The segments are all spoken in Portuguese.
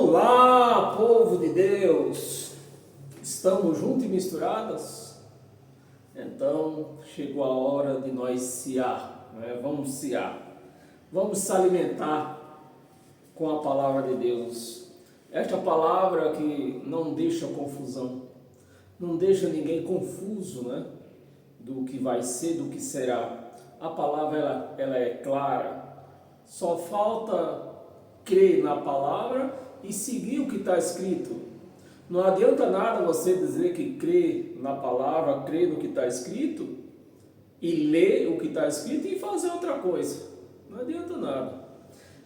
Olá, povo de Deus! Estamos juntos e misturados? Então, chegou a hora de nós cear, né? Vamos cear. Vamos se alimentar com a palavra de Deus. Esta palavra que não deixa confusão, não deixa ninguém confuso, né? Do que vai ser, do que será. A palavra ela é clara. Só falta crer na palavra e seguir o que está escrito. Não adianta nada você dizer que crê na palavra, crê no que está escrito e ler o que está escrito e fazer outra coisa. Não adianta nada.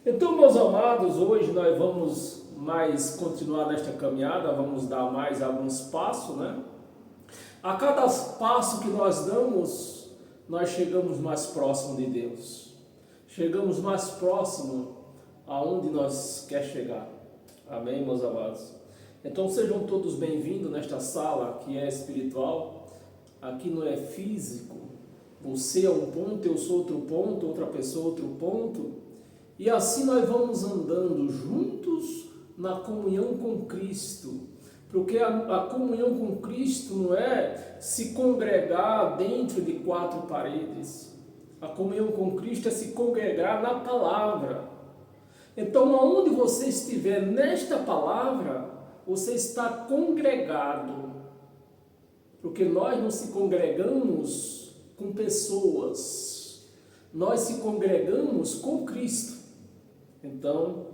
Então, meus amados, hoje nós vamos mais continuar nesta caminhada, vamos dar mais alguns passos, né? A cada passo que nós damos, nós chegamos mais próximo de Deus. Chegamos mais próximo aonde nós quer chegar. Amém, meus amados? Então sejam todos bem-vindos nesta sala que é espiritual. Aqui não é físico. Você é um ponto, eu sou outro ponto, outra pessoa outro ponto. E assim nós vamos andando juntos na comunhão com Cristo. Porque a comunhão com Cristo não é se congregar dentro de quatro paredes. A comunhão com Cristo é se congregar na palavra. Então, aonde você estiver nesta palavra, você está congregado. Porque nós não se congregamos com pessoas. Nós se congregamos com Cristo. Então,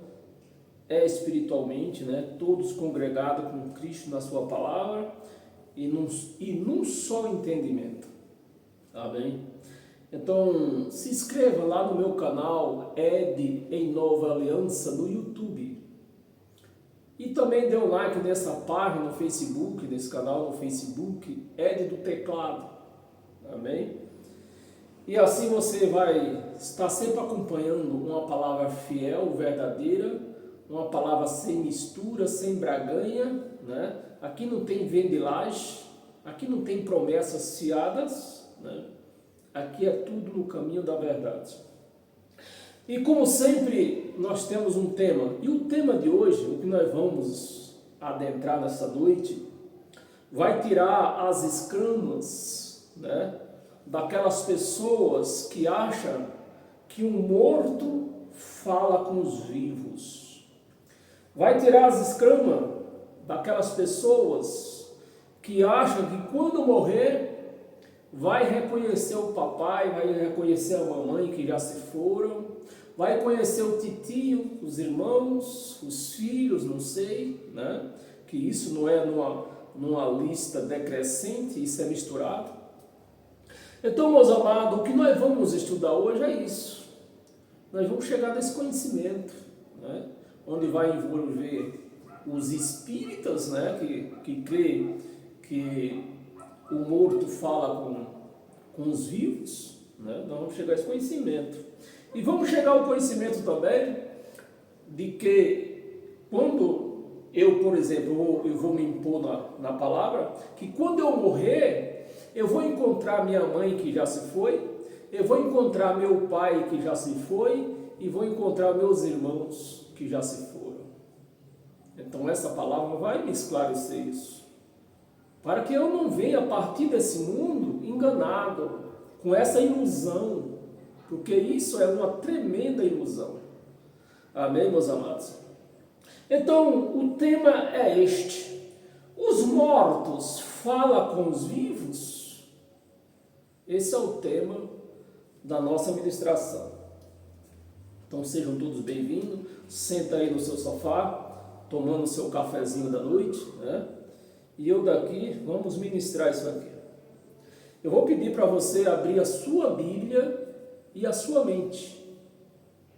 é espiritualmente, né? Todos congregados com Cristo na sua palavra e num só entendimento. Amém? Então, se inscreva lá no meu canal Ed em Nova Aliança no YouTube. E também dê um like nessa página no Facebook, nesse canal no Facebook, Ed do Teclado. Amém? E assim você vai estar sempre acompanhando uma palavra fiel, verdadeira, uma palavra sem mistura, sem braganha, né? Aqui não tem vendilagem, aqui não tem promessas fiadas, né? Aqui é tudo no caminho da verdade. E como sempre, nós temos um tema. E o tema de hoje, o que nós vamos adentrar nessa noite, vai tirar as escamas, né, daquelas pessoas que acham que um morto fala com os vivos. Vai tirar as escamas daquelas pessoas que acham que quando morrer vai reconhecer o papai, vai reconhecer a mamãe que já se foram, vai conhecer o titio, os irmãos, os filhos, não sei, né? Que isso não é numa lista decrescente, isso é misturado. Então, meus amados, o que nós vamos estudar hoje é isso. Nós vamos chegar nesse conhecimento, né? Onde vai envolver os espíritas, né? Que crê que o morto fala com os vivos, né? Nós vamos chegar a esse conhecimento. E vamos chegar ao conhecimento também de que quando eu, por exemplo, eu vou me impor na palavra, que quando eu morrer, eu vou encontrar minha mãe que já se foi, eu vou encontrar meu pai que já se foi e vou encontrar meus irmãos que já se foram. Então essa palavra vai me esclarecer isso. Para que eu não venha a partir desse mundo enganado, com essa ilusão, porque isso é uma tremenda ilusão. Amém, meus amados? Então, o tema é este. Os mortos falam com os vivos? Esse é o tema da nossa ministração. Então, sejam todos bem-vindos. Senta aí no seu sofá, tomando o seu cafezinho da noite, né? E eu daqui, vamos ministrar isso aqui. Eu vou pedir para você abrir a sua Bíblia e a sua mente.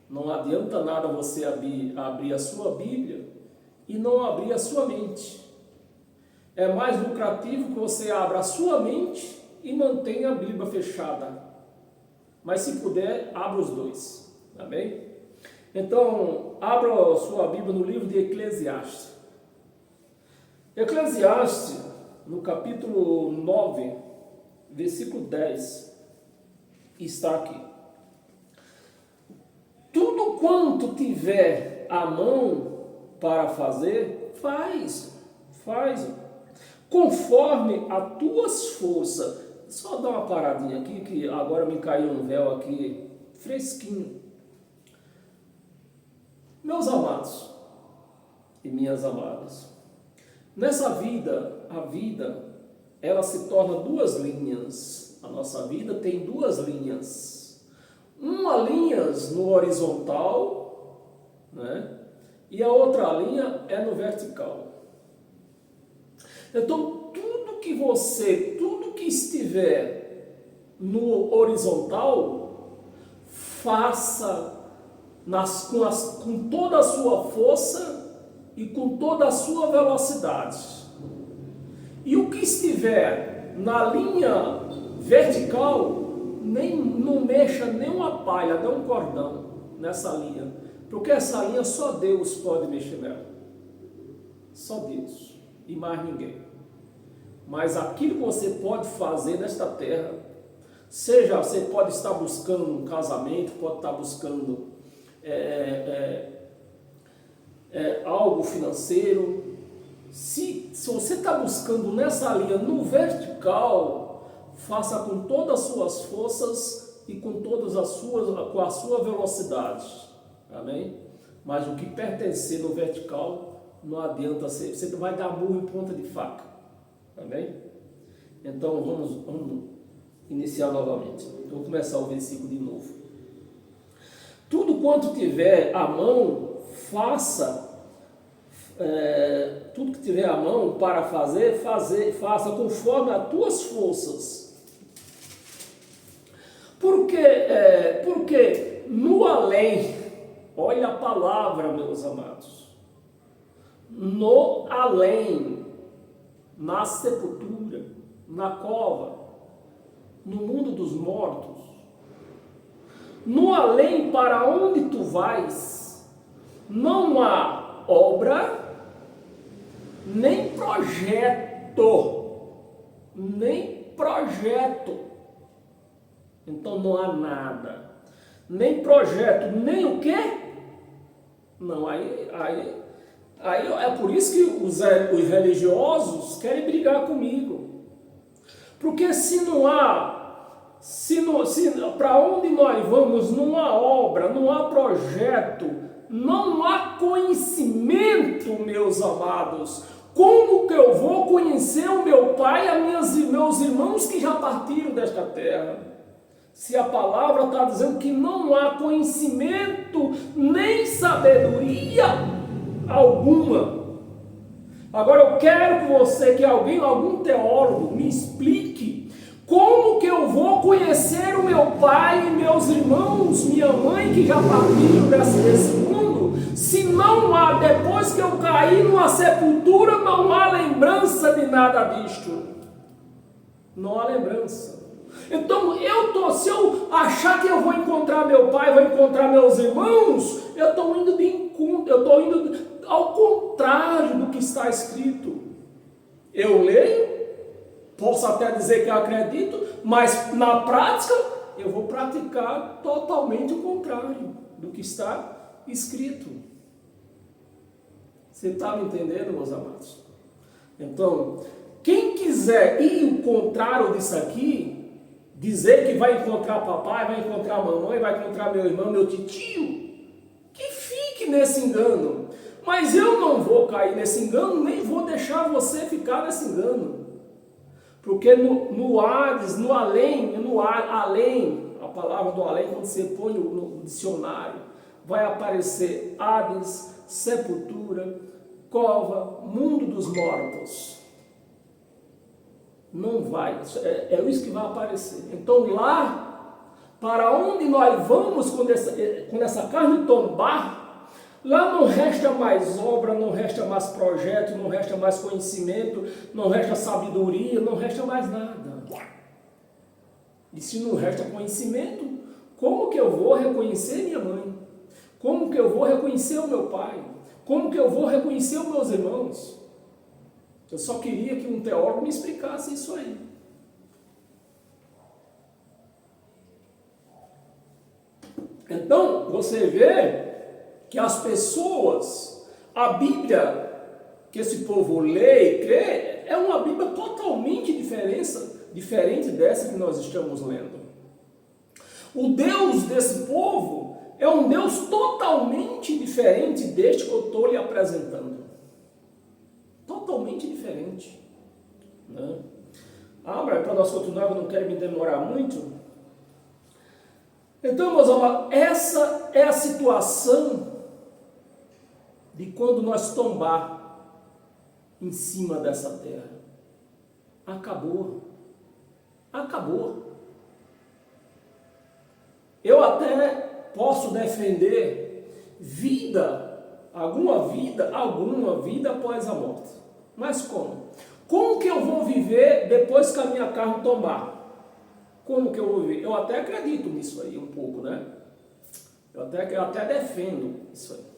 Não adianta nada você abrir a sua Bíblia e não abrir a sua mente. É mais lucrativo que você abra a sua mente e mantenha a Bíblia fechada. Mas se puder, abra os dois. Amém? Então, abra a sua Bíblia no livro de Eclesiastes. Eclesiastes, no capítulo 9, versículo 10, está aqui. Tudo quanto tiver a mão para fazer, faz. Conforme as tuas forças. Só dar uma paradinha aqui, que agora me caiu um véu aqui, fresquinho. Meus amados e minhas amadas, nessa vida, a vida, ela se torna duas linhas. A nossa vida tem duas linhas. Uma linha no horizontal, né? E a outra linha é no vertical. Então, tudo que estiver no horizontal, faça com toda a sua força e com toda a sua velocidade. E o que estiver na linha vertical, não mexa nem uma palha, nem um cordão nessa linha, porque essa linha só Deus pode mexer nela. Só Deus e mais ninguém. Mas aquilo que você pode fazer nesta terra, seja você pode estar buscando um casamento, pode estar buscando algo financeiro. Se você está buscando nessa linha no vertical, faça com todas as suas forças e com com a sua velocidade. Amém? Mas o que pertencer no vertical, não adianta você vai dar murro em ponta de faca. Amém? Então vamos iniciar novamente. Vou começar o versículo de novo. Tudo quanto tiver à mão, faça. Tudo que tiver à mão para faça conforme as tuas forças. Porque no além, olha a palavra, meus amados, no além, na sepultura, na cova, no mundo dos mortos, no além para onde tu vais, não há obra, nem projeto, então não há nada, nem projeto, nem o quê? Não, aí é por isso que os religiosos querem brigar comigo, porque se para onde nós vamos não há obra, não há projeto, não há conhecimento, meus amados. Como que eu vou conhecer o meu pai e meus irmãos que já partiram desta terra? Se a palavra está dizendo que não há conhecimento nem sabedoria alguma. Agora eu quero que algum teólogo me explique como que eu vou conhecer o meu pai e meus irmãos, minha mãe que já partiram desse mundo, se não há, depois que eu caí numa sepultura, não há lembrança de nada disto. Não há lembrança. Então, se eu achar que eu vou encontrar meu pai, vou encontrar meus irmãos, eu estou indo ao contrário do que está escrito. Eu leio, posso até dizer que eu acredito, mas na prática eu vou praticar totalmente o contrário do que está escrito. Você está me entendendo, meus amados? Então, quem quiser ir ao contrário disso aqui, dizer que vai encontrar papai, vai encontrar mamãe, vai encontrar meu irmão, meu titio, que fique nesse engano. Mas eu não vou cair nesse engano, nem vou deixar você ficar nesse engano. Porque no Hades, no além, a palavra do além, quando você põe no dicionário, vai aparecer Hades, sepultura, cova, mundo dos mortos. Não vai, é isso que vai aparecer. Então lá, para onde nós vamos quando essa carne tombar, lá não resta mais obra, não resta mais projeto, não resta mais conhecimento, não resta sabedoria, não resta mais nada. E se não resta conhecimento, como que eu vou reconhecer minha mãe? Como que eu vou reconhecer o meu pai? Como que eu vou reconhecer os meus irmãos? Eu só queria que um teólogo me explicasse isso aí. Então, você vê que as pessoas A Bíblia que esse povo lê e crê é uma Bíblia totalmente diferente dessa que nós estamos lendo. O Deus desse povo é um Deus totalmente diferente deste que eu estou lhe apresentando. Totalmente diferente. Né? Abra para nós continuar, eu não quero me demorar muito. Então, meus amados, essa é a situação de quando nós tombar em cima dessa terra. Acabou. Acabou. Eu até posso defender alguma vida após a morte. Mas como? Como que eu vou viver depois que a minha carne tombar? Como que eu vou viver? Eu até acredito nisso aí um pouco, né? Eu até defendo isso aí.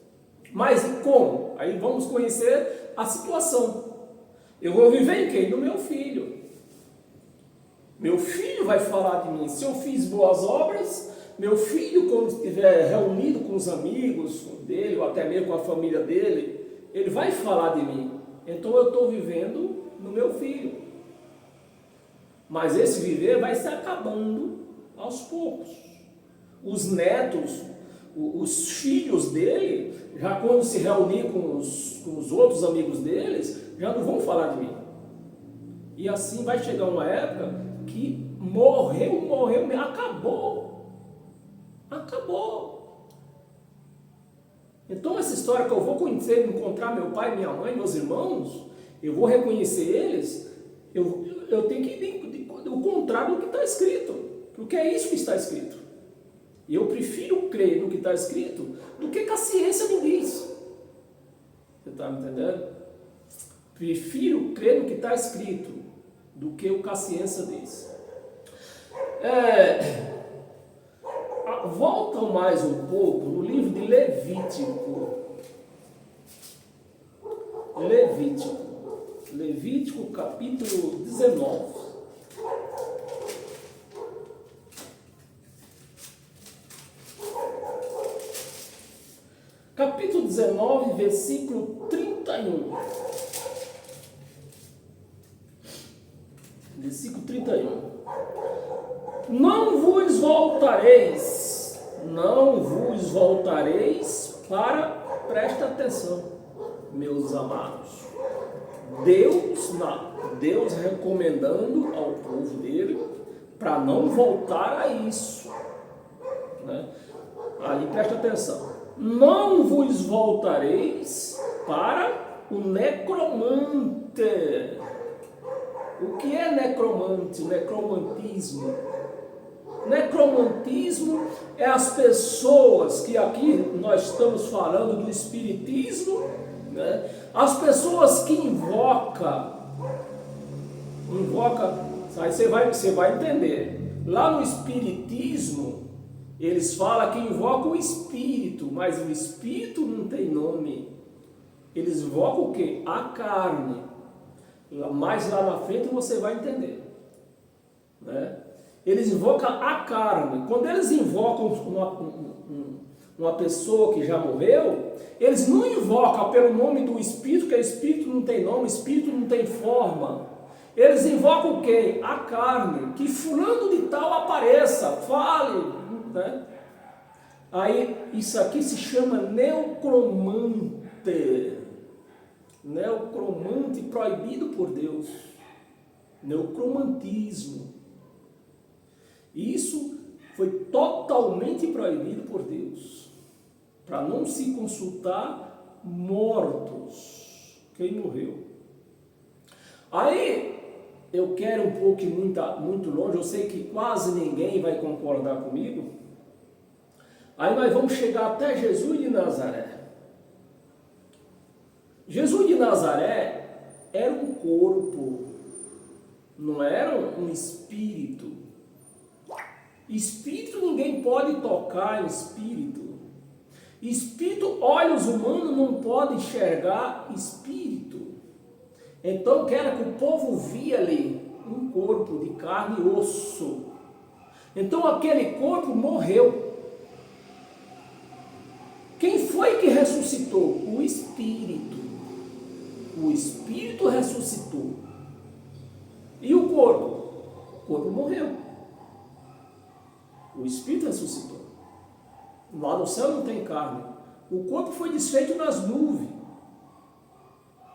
Mas e como? Aí vamos conhecer a situação. Eu vou viver em quem? No meu filho. Meu filho vai falar de mim. Se eu fiz boas obras, meu filho, quando estiver reunido com os amigos dele, ou até mesmo com a família dele, ele vai falar de mim. Então eu estou vivendo no meu filho. Mas esse viver vai se acabando aos poucos. Os netos, os filhos dele, já quando se reunir com os outros amigos deles, já não vão falar de mim. E assim vai chegar uma época que morreu, acabou. Então essa história que eu vou conhecer, encontrar meu pai, minha mãe, meus irmãos, eu vou reconhecer eles, eu tenho que ir o contrário do que está escrito, porque é isso que está escrito. E eu prefiro crer no que está escrito do que a ciência me diz. Você está me entendendo? Prefiro crer no que está escrito do que o que a ciência diz. Voltam mais um pouco no livro de Levítico. Levítico capítulo 19. Capítulo 19, versículo 31. Versículo 31. Não vos voltareis para, presta atenção, meus amados, Deus recomendando ao povo dele para não voltar a isso, né? Ali presta atenção. Não vos voltareis para o necromante. O que é necromante? Necromantismo. Necromantismo é as pessoas que aqui nós estamos falando do espiritismo, né? As pessoas que invoca, aí você vai entender. Lá no espiritismo eles falam que invocam o espírito, mas o espírito não tem nome. Eles invocam o quê? A carne. Mais lá na frente você vai entender, né? Eles invocam a carne. Quando eles invocam uma pessoa que já morreu, eles não invocam pelo nome do espírito, porque o espírito não tem nome, o espírito não tem forma. Eles invocam o quê? A carne, que fulano de tal apareça, fale, né? Aí isso aqui se chama neocromante. Neocromante proibido por Deus. Neocromantismo. Isso foi totalmente proibido por Deus, para não se consultar mortos, quem morreu. Aí eu quero um pouco muito longe, eu sei que quase ninguém vai concordar comigo. Aí nós vamos chegar até Jesus de Nazaré. Jesus de Nazaré era um corpo, não era um espírito. Espírito ninguém pode tocar em espírito. Espírito, olhos humanos não podem enxergar espírito. Então, que era que o povo via ali um corpo de carne e osso. Então, aquele corpo morreu. Quem foi que ressuscitou ressuscitou? O Espírito. O Espírito ressuscitou. E o corpo? O corpo morreu. O Espírito ressuscitou. Lá no céu não tem carne. O corpo foi desfeito nas nuvens.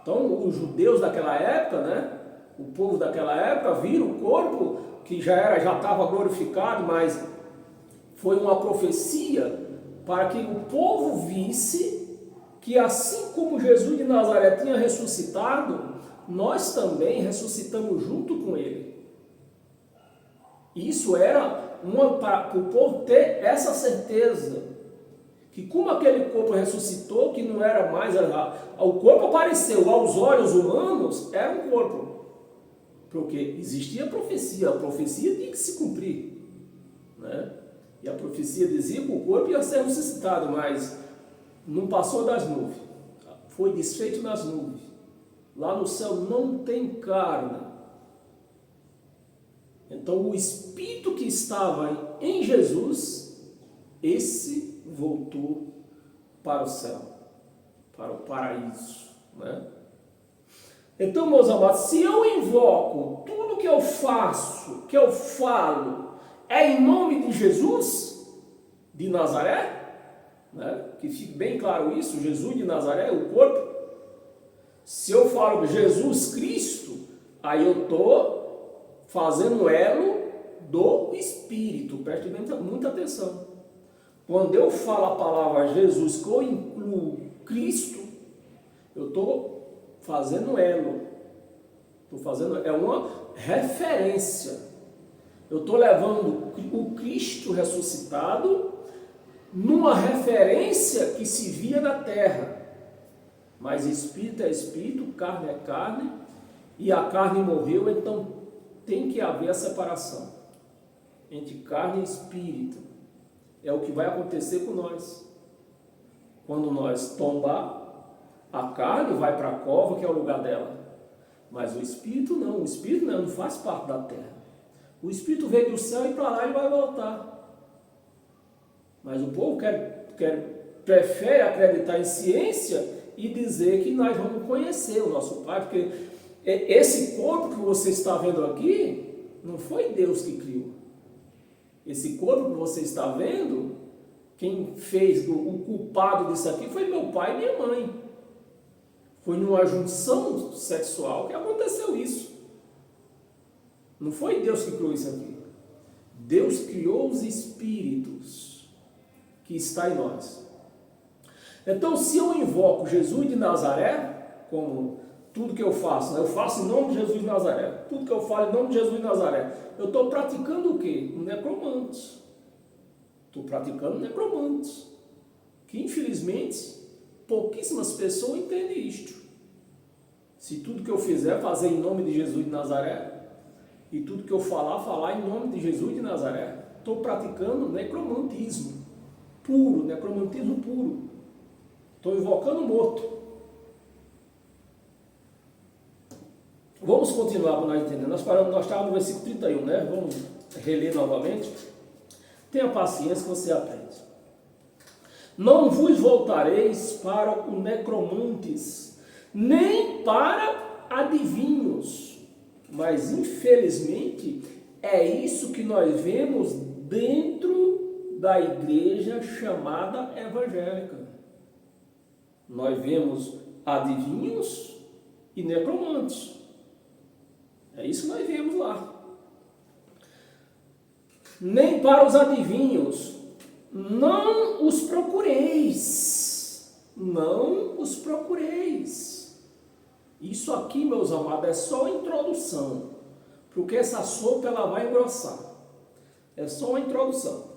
Então, os judeus daquela época, né? O povo daquela época viram o corpo que já estava glorificado, mas foi uma profecia para que o povo visse que assim como Jesus de Nazaré tinha ressuscitado, nós também ressuscitamos junto com ele. Isso era para o povo ter essa certeza, que como aquele corpo ressuscitou, que não era mais, o corpo apareceu aos olhos humanos, era um corpo, porque existia a profecia tinha que se cumprir, né? E a profecia dizia que o corpo ia ser ressuscitado, mas não passou das nuvens, foi desfeito nas nuvens. Lá no céu não tem carne. Então o Espírito que estava em Jesus, esse voltou para o céu, para o paraíso, né? Então, meus amados, se eu invoco tudo que eu faço, que eu falo, é em nome de Jesus de Nazaré, né? Que fique bem claro isso, Jesus de Nazaré, o corpo. Se eu falo Jesus Cristo, aí eu estou fazendo elo do Espírito. Preste muita atenção. Quando eu falo a palavra Jesus, que eu incluo Cristo, eu estou fazendo elo. É uma referência. Eu estou levando o Cristo ressuscitado numa referência que se via na terra. Mas espírito é espírito, carne é carne, e a carne morreu, então tem que haver a separação entre carne e espírito. É o que vai acontecer com nós. Quando nós tombar, a carne vai para a cova, que é o lugar dela. Mas o espírito não faz parte da terra. O espírito veio do céu e para lá ele vai voltar. Mas o povo prefere acreditar em ciência e dizer que nós vamos conhecer o nosso Pai, porque esse corpo que você está vendo aqui, não foi Deus que criou. Esse corpo que você está vendo, quem fez o culpado disso aqui foi meu pai e minha mãe. Foi numa junção sexual que aconteceu isso. Não foi Deus que criou isso aqui. Deus criou os espíritos que está em nós. Então, se eu invoco Jesus de Nazaré, como tudo que eu faço, né? Eu faço em nome de Jesus de Nazaré, tudo que eu falo em nome de Jesus de Nazaré, eu estou praticando o quê? Um necromante. Estou praticando necromante. Que, infelizmente, pouquíssimas pessoas entendem isto. Se tudo que eu fizer, fazer em nome de Jesus de Nazaré, e tudo que eu falar em nome de Jesus de Nazaré, estou praticando necromantismo puro, necromantismo puro. Estou invocando o morto. Vamos continuar para nós entender. Nós estávamos no versículo 31, né? Vamos reler novamente. Tenha paciência que você aprende. Não vos voltareis para o necromantes, nem para adivinhos. Mas, infelizmente, é isso que nós vemos dentro da igreja chamada evangélica. Nós vemos adivinhos e necromantes. É isso que nós vemos lá. Nem para os adivinhos, não os procureis. Não os procureis. Isso aqui, meus amados, é só a introdução. Porque essa sopa ela vai engrossar. É só uma introdução.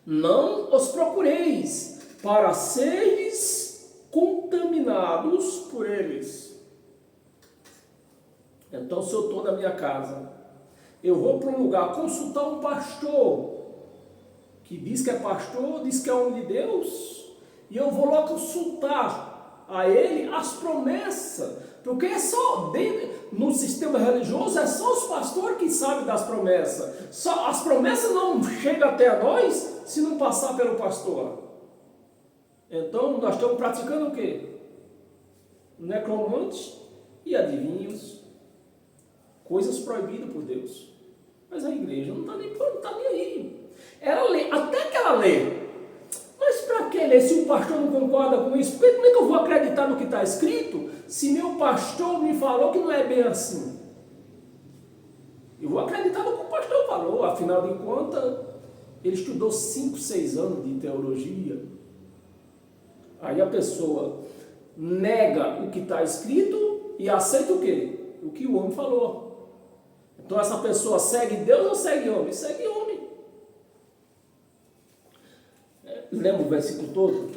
Não os procureis para seres contaminados por eles. Então, se eu estou na minha casa, eu vou para um lugar consultar um pastor, que diz que é pastor, diz que é homem de Deus, e eu vou lá consultar a ele as promessas, porque é só no sistema religioso, é só os pastores que sabem das promessas. As promessas não chegam até nós se não passar pelo pastor. Então, nós estamos praticando o quê? Necromantes e adivinhos, coisas proibidas por Deus. Mas a igreja não está nem aí. Ela lê, até que ela lê. Mas para que ler se o pastor não concorda com isso? Como é que eu vou acreditar no que está escrito se meu pastor me falou que não é bem assim? Eu vou acreditar no que o pastor falou. Afinal de contas, ele estudou 5, 6 anos de teologia. Aí a pessoa nega o que está escrito e aceita o quê? O que o homem falou. Então essa pessoa segue Deus ou segue homem? Segue homem. Lembra o versículo todo?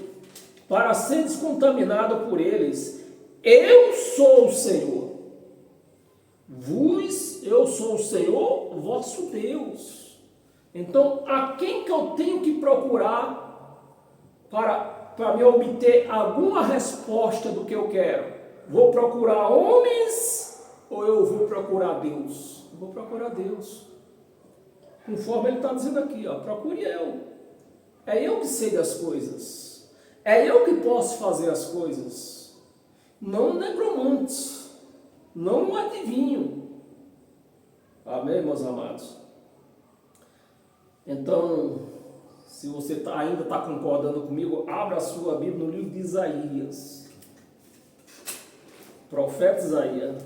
Para ser descontaminado por eles, eu sou o Senhor. Eu sou o Senhor, vosso Deus. Então, a quem que eu tenho que procurar para me obter alguma resposta do que eu quero? Vou procurar homens ou eu vou procurar Deus? Eu vou procurar Deus. Conforme ele está dizendo aqui, procure eu. É eu que sei das coisas. É eu que posso fazer as coisas. Não um necromante. Não um adivinho. Amém, meus amados? Então, se você ainda está concordando comigo, abra a sua Bíblia no livro de Isaías. Profeta Isaías.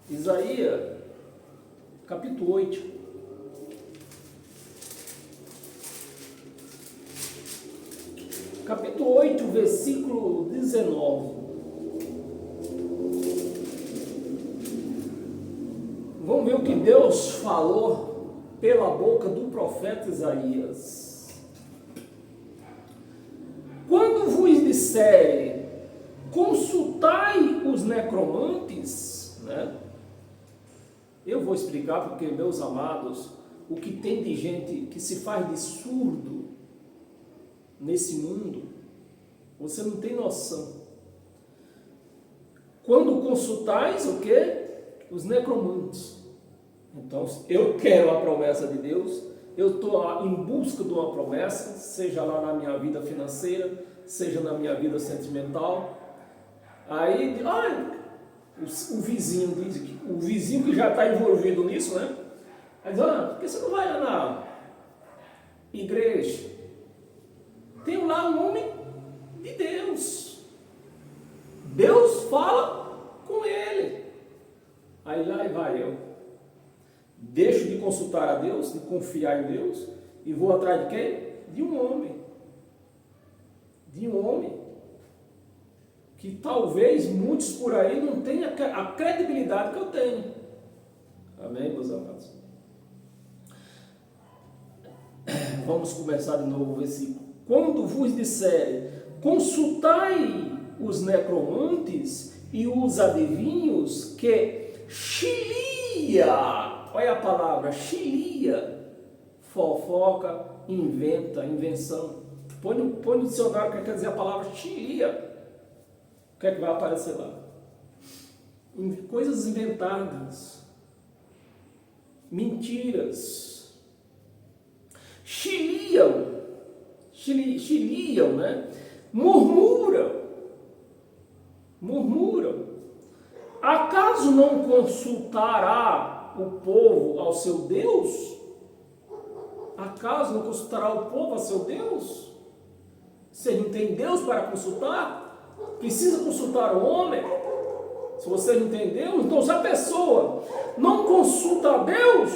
Isaías, capítulo 8. Capítulo 8, versículo 19. Vamos ver o que Deus falou pela boca do profeta Isaías. Quando vos disserem, consultai os necromantes, né? Eu vou explicar porque, meus amados, o que tem de gente que se faz de surdo nesse mundo, você não tem noção. Quando consultais o quê? Os necromantes. Então, eu quero a promessa de Deus, eu estou em busca de uma promessa, seja lá na minha vida financeira, seja na minha vida sentimental. Aí, o vizinho diz que o vizinho que já está envolvido nisso, né? Aí diz, por que você não vai na igreja? Tem lá um homem de Deus. Deus fala com ele. Aí lá vai eu. Deixo de consultar a Deus, de confiar em Deus, e vou atrás de quem? De um homem. De um homem. Que talvez muitos por aí não tenham a credibilidade que eu tenho. Amém, meus amados? Vamos começar de novo o versículo. Quando vos disserem, consultai os necromantes e os adivinhos que chilia, olha a palavra, chilia, fofoca, inventa, invenção. Põe no dicionário que quer dizer a palavra chilia. O que é que vai aparecer lá? Coisas inventadas, mentiras, chiliam, né? Murmuram. Acaso não consultará o povo ao seu Deus? Acaso não consultará o povo ao seu Deus? Você não tem Deus para consultar? Precisa consultar o homem? Se você não tem Deus, então se a pessoa não consulta a Deus,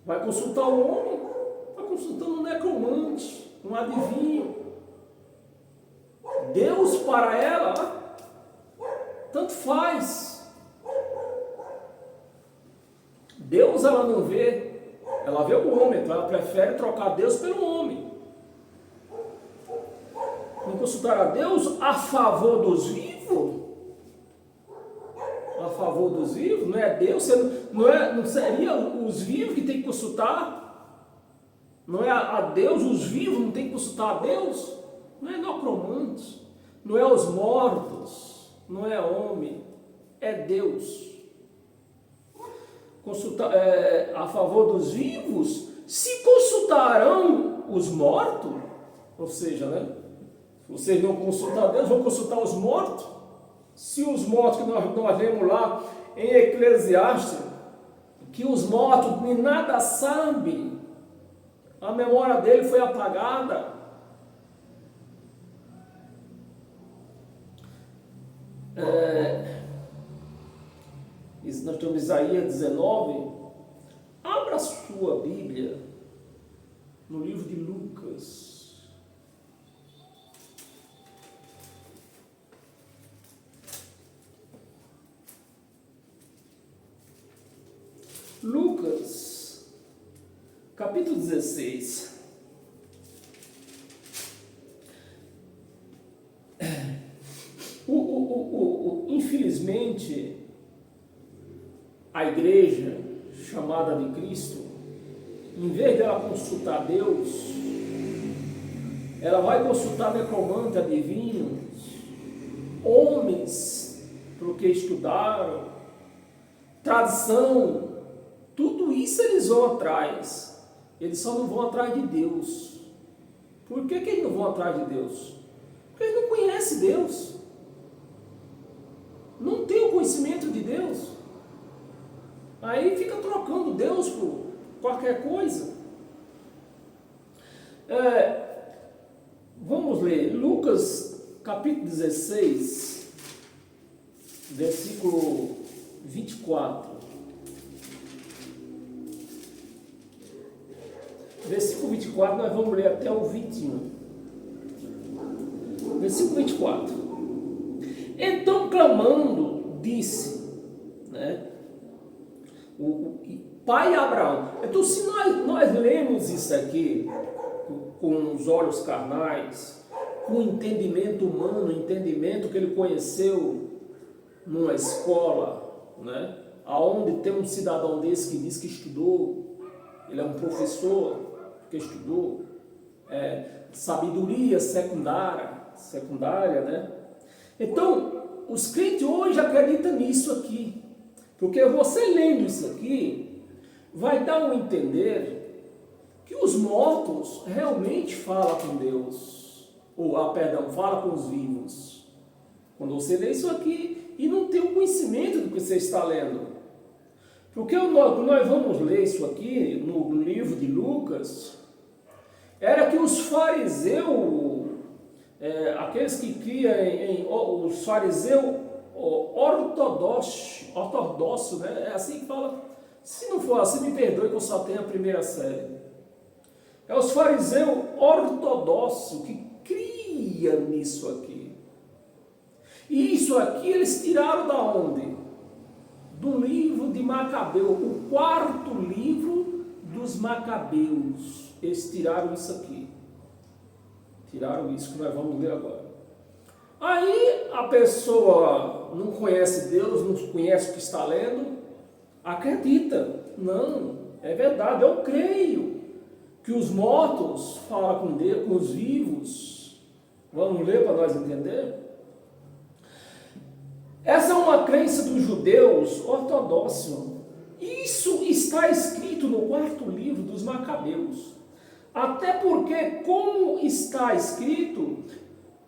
vai consultar o homem, está consultando um necromante, um adivinho. Deus para ela, tanto faz. Deus ela não vê, ela vê o homem, então ela prefere trocar Deus pelo homem. Não consultar a Deus a favor dos vivos? A favor dos vivos? Não é Deus? Não seria os vivos que tem que consultar? Não é a Deus, os vivos não tem que consultar a Deus? Não é necromante, não é os mortos, não é homem, é Deus. A favor dos vivos, se consultarão os mortos, ou seja, né? Se vocês não consultar Deus, vão consultar os mortos. Se os mortos que nós lemos lá em Eclesiastes, que os mortos nem nada sabem, a memória dele foi apagada. Nós temos Isaías 19. Abra a sua Bíblia no livro de Lucas. Lucas, capítulo 16. Infelizmente, a igreja chamada de Cristo, em vez dela consultar Deus, ela vai consultar necromantes, adivinhos, homens, porque estudaram, tradição, tudo isso eles vão atrás. Eles só não vão atrás de Deus. Por que eles não vão atrás de Deus? Porque eles não conhecem Deus. Não tem o conhecimento de Deus. Aí fica trocando Deus por qualquer coisa. Vamos ler Lucas capítulo 16, versículo 24. Versículo 24, nós vamos ler até o 21. Versículo 24. Então, clamando, disse, né? O pai Abraão. Então, se nós lemos isso aqui com os olhos carnais, com o entendimento humano, o entendimento que ele conheceu numa escola, né? Aonde tem um cidadão desse que diz que estudou, ele é um professor que estudou, sabedoria secundária, né? Então, os crentes hoje acreditam nisso aqui. Porque você lendo isso aqui, vai dar um entender que os mortos realmente falam com Deus. Fala com os vivos. Quando você lê isso aqui e não tem o conhecimento do que você está lendo. Porque nós vamos ler isso aqui no livro de Lucas, era que os fariseus, aqueles que criam os fariseus ortodoxo, né? É assim que fala. Se não for assim, me perdoe que eu só tenho a primeira série. É os fariseus ortodoxos que criam nisso aqui. E isso aqui eles tiraram da onde? Do livro de Macabeu, o quarto livro dos Macabeus. Eles tiraram isso aqui. Tiraram isso que nós vamos ler agora. Aí a pessoa não conhece Deus, não conhece o que está lendo, acredita. Não, é verdade, eu creio que os mortos falam com Deus, com os vivos. Vamos ler para nós entender? Essa é uma crença dos judeus ortodoxos. Isso está escrito no quarto livro dos Macabeus. Até porque, como está escrito,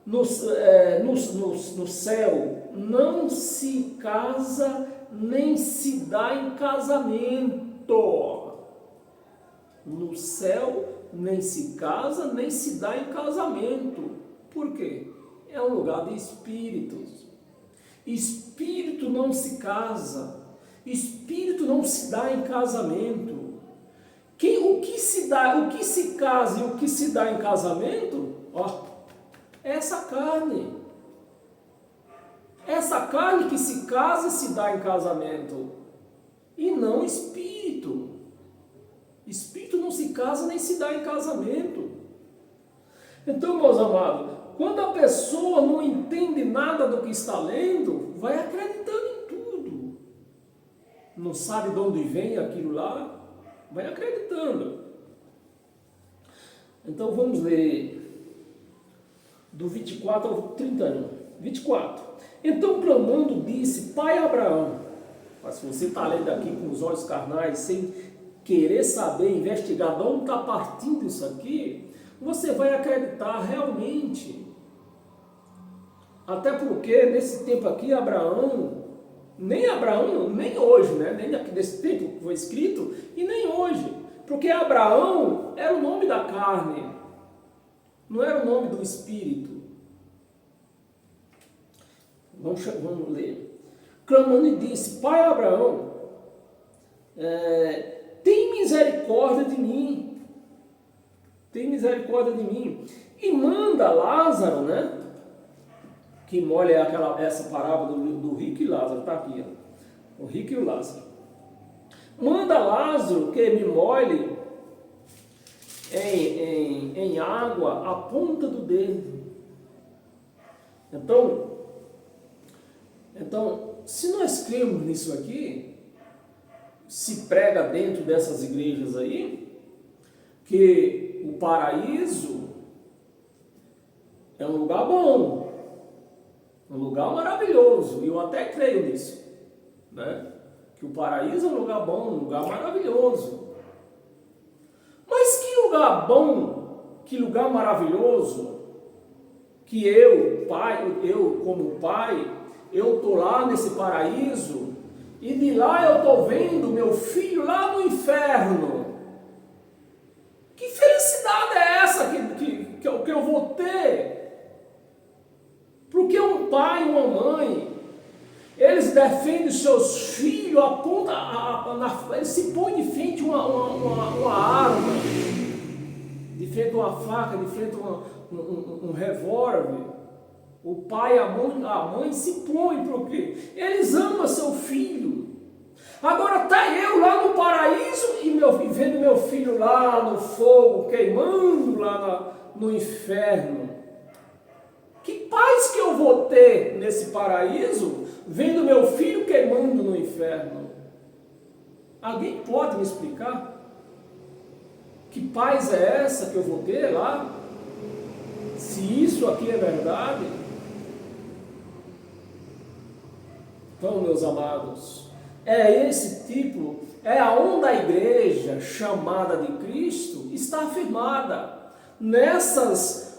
no céu não se casa nem se dá em casamento. No céu nem se casa nem se dá em casamento. Por quê? É um lugar de espíritos. Espírito não se casa. Espírito não se dá em casamento. O que se casa e o que se dá em casamento? Essa carne. Essa carne que se casa e se dá em casamento. E não espírito. Espírito não se casa nem se dá em casamento. Então, meus amados, quando a pessoa não entende nada do que está lendo, vai acreditando em tudo. Não sabe de onde vem aquilo lá, vai acreditando. Então vamos ler do 24 ao 31. 24. Então clamando disse, pai Abraão. Mas se você está lendo aqui com os olhos carnais, sem querer saber, investigar de onde está partindo isso aqui, você vai acreditar realmente. Até porque nesse tempo aqui, Abraão, nem hoje, né? Nem nesse tempo que foi escrito, e nem hoje. Porque Abraão era o nome da carne, não era o nome do espírito. Vamos ler. Clamando e disse, pai Abraão, tem misericórdia de mim. Tem misericórdia de mim. E manda Lázaro, né? Que molha essa parábola do rico e Lázaro, está aqui, ó. O rico e o Lázaro. Manda Lázaro que me molhe em água a ponta do dedo. Então, se nós cremos nisso aqui, se prega dentro dessas igrejas aí, que o paraíso é um lugar bom, um lugar maravilhoso, e eu até creio nisso, né? Que o paraíso é um lugar bom, um lugar maravilhoso. Mas que lugar bom, que lugar maravilhoso, que eu como pai, eu estou lá nesse paraíso, e de lá eu estou vendo meu filho lá no inferno. Que felicidade é essa que eu vou ter? Porque um pai e uma mãe, eles defendem seus filhos, eles se põem de frente a uma arma, de frente a uma faca, de frente a um revólver. O pai e a mãe se põem porque eles amam seu filho. Agora está eu lá no paraíso e vendo meu filho lá no fogo, queimando lá no inferno. Que paz que eu vou ter nesse paraíso, vendo meu filho queimando no inferno? Alguém pode me explicar? Que paz é essa que eu vou ter lá? Se isso aqui é verdade? Então, meus amados, é esse tipo, é aonde a igreja chamada de Cristo está afirmada. Nessas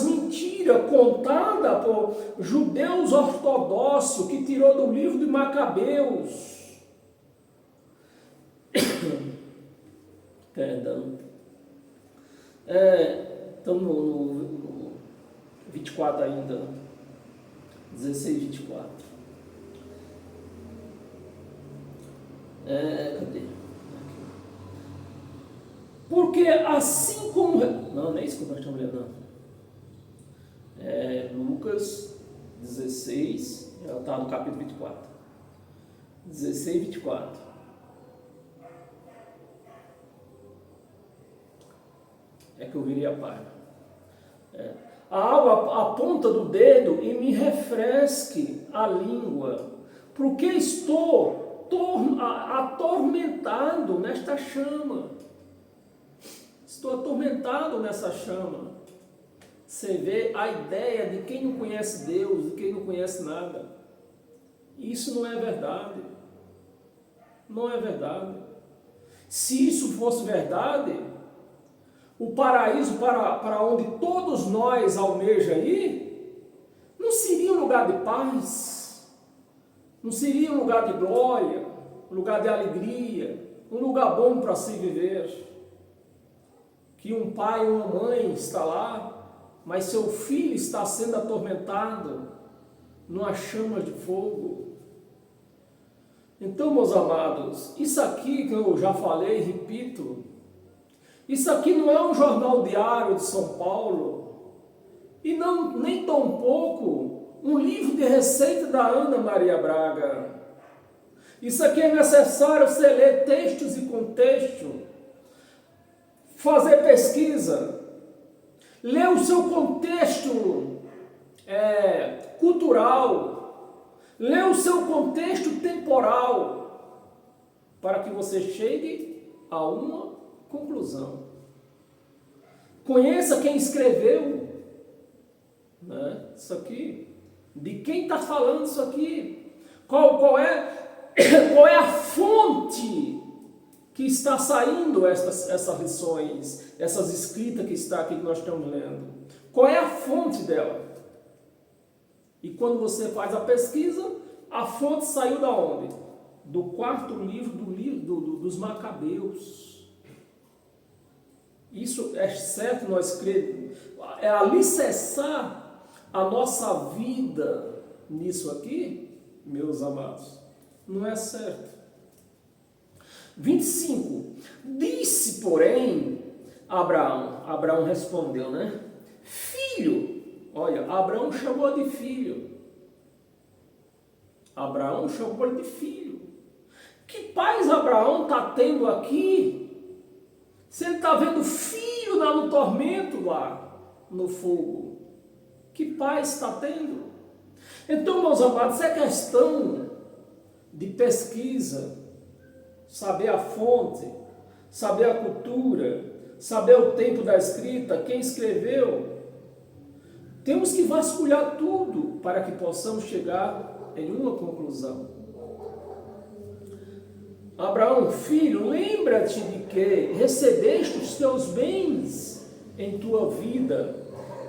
mentiras contadas por judeus ortodoxos que tirou do livro de Macabeus. Perdão. Estamos no 24 ainda. 16, 24. Cadê? Porque assim como... Não, não é isso que nós estamos lendo, não. Lucas 16, está no capítulo 24. 16, 24. É que eu virei a página. A água a ponta do dedo e me refresque a língua, porque estou atormentado nesta chama. Estou atormentado nessa chama. Você vê a ideia de quem não conhece Deus, de quem não conhece nada. Isso não é verdade. Não é verdade. Se isso fosse verdade, o paraíso para onde todos nós almejamos ir, não seria um lugar de paz, não seria um lugar de glória, um lugar de alegria, um lugar bom para se viver. Que um pai e uma mãe está lá, mas seu filho está sendo atormentado numa chama de fogo. Então, meus amados, isso aqui que eu já falei, repito, isso aqui não é um jornal diário de São Paulo, e nem tampouco um livro de receita da Ana Maria Braga. Isso aqui é necessário você ler textos e contexto, fazer pesquisa, ler o seu contexto cultural, ler o seu contexto temporal, para que você chegue a uma conclusão. Conheça quem escreveu, né? Isso aqui. De quem está falando isso aqui? Qual é a fonte que está saindo essas lições, essas escritas que está aqui que nós estamos lendo? Qual é a fonte dela? E quando você faz a pesquisa, a fonte saiu da onde? Do quarto livro dos Macabeus. Isso é certo nós cremos, é alicerçar a nossa vida nisso aqui, meus amados, não é certo. 25. Disse, porém, Abraão respondeu, né? Filho, olha, Abraão chamou de filho. Abraão chamou ele de filho. Que paz Abraão está tendo aqui? Se ele está vendo filho lá no tormento, lá no fogo, que paz está tendo? Então, meus amados, é questão de pesquisa, saber a fonte, saber a cultura, saber o tempo da escrita, quem escreveu. Temos que vasculhar tudo para que possamos chegar em uma conclusão. Abraão, filho, lembra-te de que recebeste os teus bens em tua vida,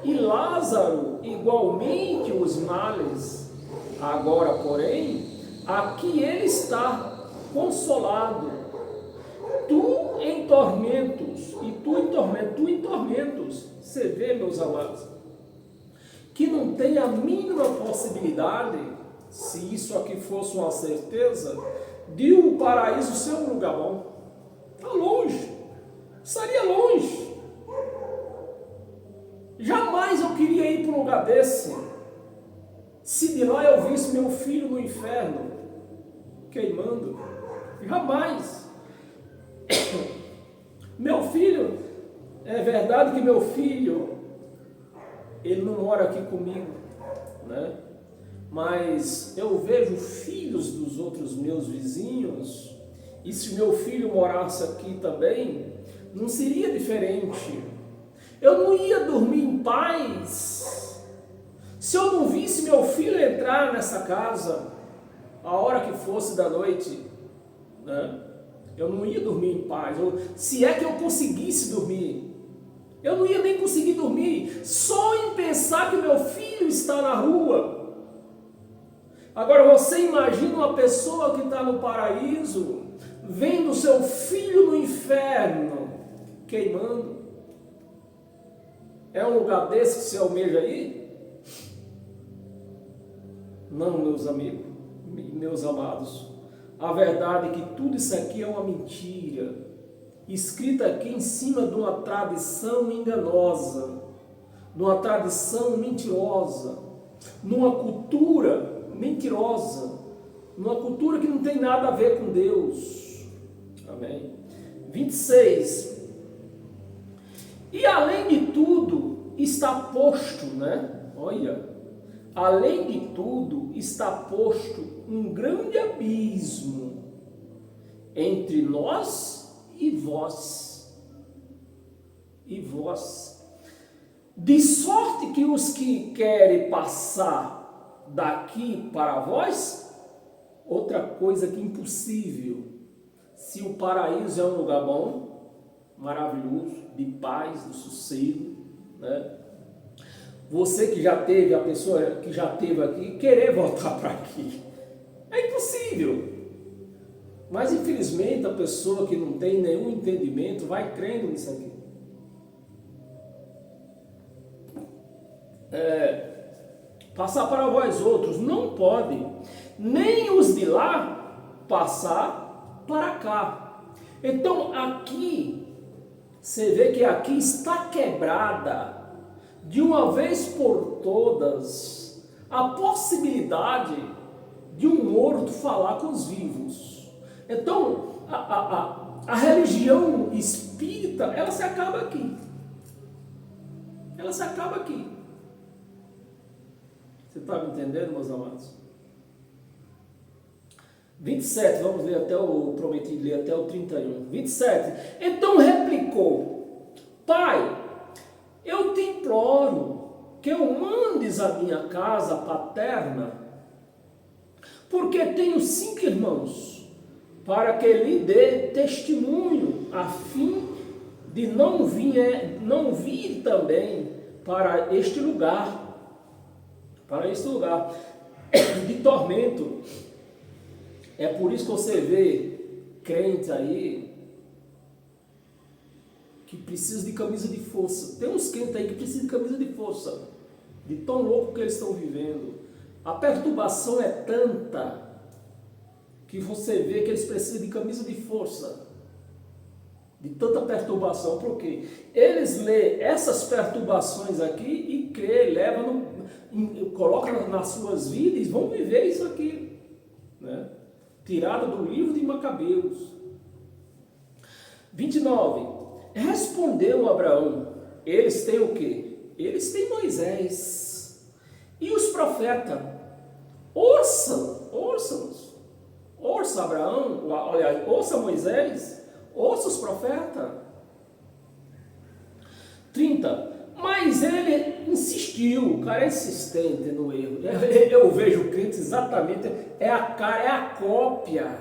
e Lázaro igualmente os males. Agora, porém, aqui ele está consolado, tu em tormentos, e tu em tormentos. Você vê, meus amados, que não tem a mínima possibilidade, se isso aqui fosse uma certeza, de o paraíso ser um lugar bom. Está longe, estaria longe. Jamais eu queria ir para um lugar desse, se de lá eu visse meu filho no inferno, queimando. Jamais. Meu filho, é verdade que meu filho, ele não mora aqui comigo, né? Mas eu vejo filhos dos outros meus vizinhos, e se meu filho morasse aqui também, não seria diferente. Eu não ia dormir em paz se eu não visse meu filho entrar nessa casa a hora que fosse da noite, né? Eu não ia dormir em paz. Se é que eu conseguisse dormir, eu não ia nem conseguir dormir só em pensar que meu filho está na rua. Agora você imagina uma pessoa que está no paraíso vendo seu filho no inferno queimando. É um lugar desse que você almeja ir? Não, meus amigos, meus amados. A verdade é que tudo isso aqui é uma mentira, escrita aqui em cima de uma tradição enganosa, de uma tradição mentirosa, numa cultura mentirosa, numa cultura que não tem nada a ver com Deus. Amém? 26. E além de tudo está posto, né? Olha, além de tudo está posto um grande abismo entre nós e vós. E vós. De sorte que os que querem passar daqui para vós, outra coisa que impossível. Se o paraíso é um lugar bom, maravilhoso, de paz, de sossego, né? Você que já teve, a pessoa que já teve aqui, querer voltar para aqui, é impossível. Mas infelizmente a pessoa que não tem nenhum entendimento vai crendo nisso aqui. Passar para vós outros não pode, nem os de lá passar para cá. Então aqui, você vê que aqui está quebrada, de uma vez por todas, a possibilidade de um morto falar com os vivos. Então a religião espírita, ela se acaba aqui. Ela se acaba aqui. Você está me entendendo, meus amados? 27, vamos ler até o prometido, ler até o 31. 27. Então replicou: Pai, eu te imploro que eu mandes a minha casa paterna, porque tenho 5 irmãos, para que lhe dê testemunho, a fim de não vir também para este lugar de tormento. É por isso que você vê crente aí que precisa de camisa de força. Tem uns crentes aí que precisam de camisa de força, de tão louco que eles estão vivendo. A perturbação é tanta que você vê que eles precisam de camisa de força, de tanta perturbação. Por quê? Eles lêem essas perturbações aqui e crê, coloca nas suas vidas e vão viver isso aqui, né? Tirado do livro de Macabeus. 29. Respondeu Abraão, eles têm o quê? Eles têm Moisés e os profetas. Ouça Abraão, olha, ouça Moisés, ouça os profetas. 30. Mas ele insistiu, o cara é insistente no erro. Eu vejo o crente exatamente, é a cópia,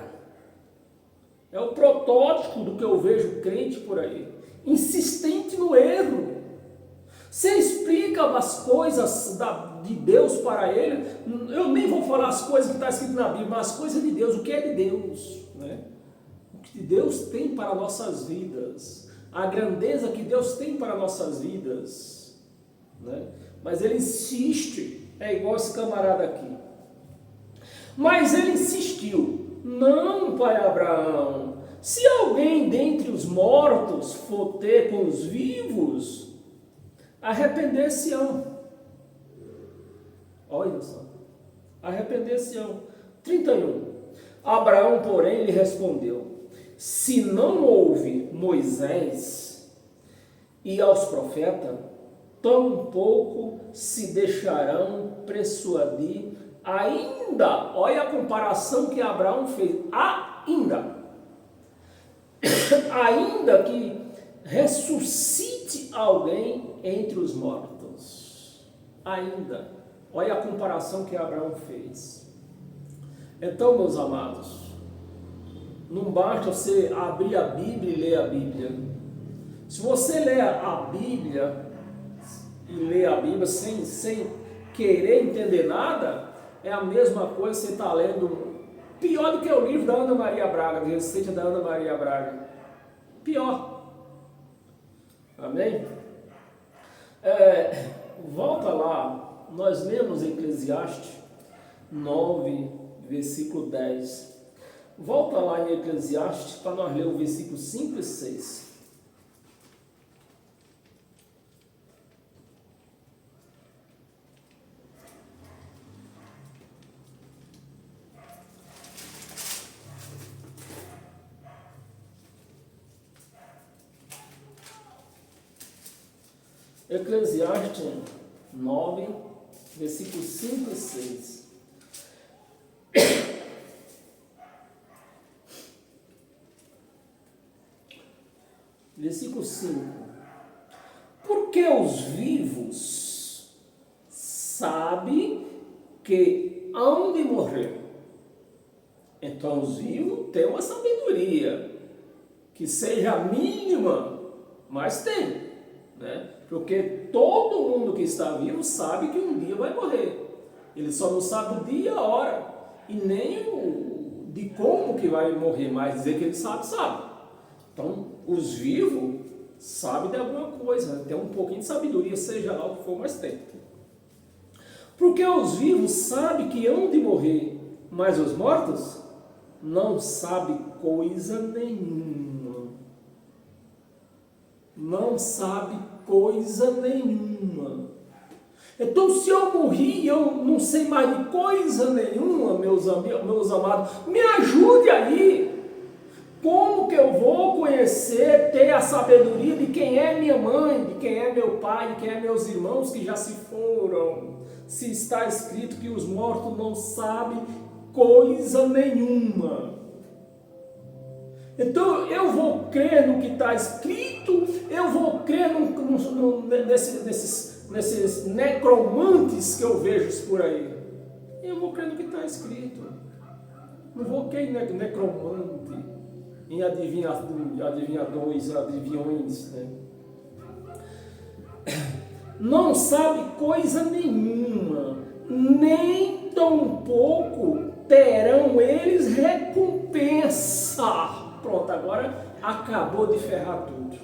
é o protótipo do que eu vejo crente por aí, insistente no erro. Você explica as coisas de Deus para ele, eu nem vou falar as coisas que estão escritas na Bíblia, mas as coisas de Deus, o que é de Deus, né? O que Deus tem para nossas vidas, a grandeza que Deus tem para nossas vidas, né? Mas ele insiste, é igual esse camarada aqui. Mas ele insistiu, não, pai Abraão, se alguém dentre os mortos for ter com os vivos, arrepender-se-ão. Olha só, arrepender-se-ão. 31. Abraão, porém, lhe respondeu, se não houve Moisés e aos profetas, tampouco se deixarão persuadir, ainda, olha a comparação que Abraão fez, ainda que ressuscite alguém entre os mortos, ainda, olha a comparação que Abraão fez. Então, meus amados, não basta você abrir a Bíblia e ler a Bíblia. Se você ler a Bíblia e ler a Bíblia sem querer entender nada, é a mesma coisa que você está lendo, pior do que o livro da Ana Maria Braga, de receita da Ana Maria Braga. Pior. Amém? Volta lá, nós lemos Eclesiastes 9, versículo 10. Volta lá em Eclesiastes para nós ler o versículo 5 e 6. Eclesiastes 9, versículos 5 e 6. Versículo 5. Porque os vivos sabem que hão de morrer. Então os vivos têm uma sabedoria, que seja mínima, mas tem, né? Porque todo mundo que está vivo sabe que um dia vai morrer. Ele só não sabe o dia, a hora, e nem de como que vai morrer, mas dizer que ele sabe. Então, os vivos sabem de alguma coisa, né? Tem um pouquinho de sabedoria, seja lá o que for, mas tem. Porque os vivos sabem que hão de morrer, mas os mortos não sabem coisa nenhuma. Não sabem coisa nenhuma. Então, se eu morri, eu não sei mais de coisa nenhuma, meus amados, me ajude aí. Como que eu vou conhecer, ter a sabedoria de quem é minha mãe, de quem é meu pai, de quem é meus irmãos que já se foram? Se está escrito que os mortos não sabem coisa nenhuma. Então eu vou crer no que está escrito, eu vou crer nesses necromantes que eu vejo por aí. Eu vou crer no que está escrito. Não vou crer em necromante, em adivinhadores, adivinhões, né? Não sabe coisa nenhuma, nem tampouco terão eles recompensa. Pronto, agora acabou de ferrar tudo.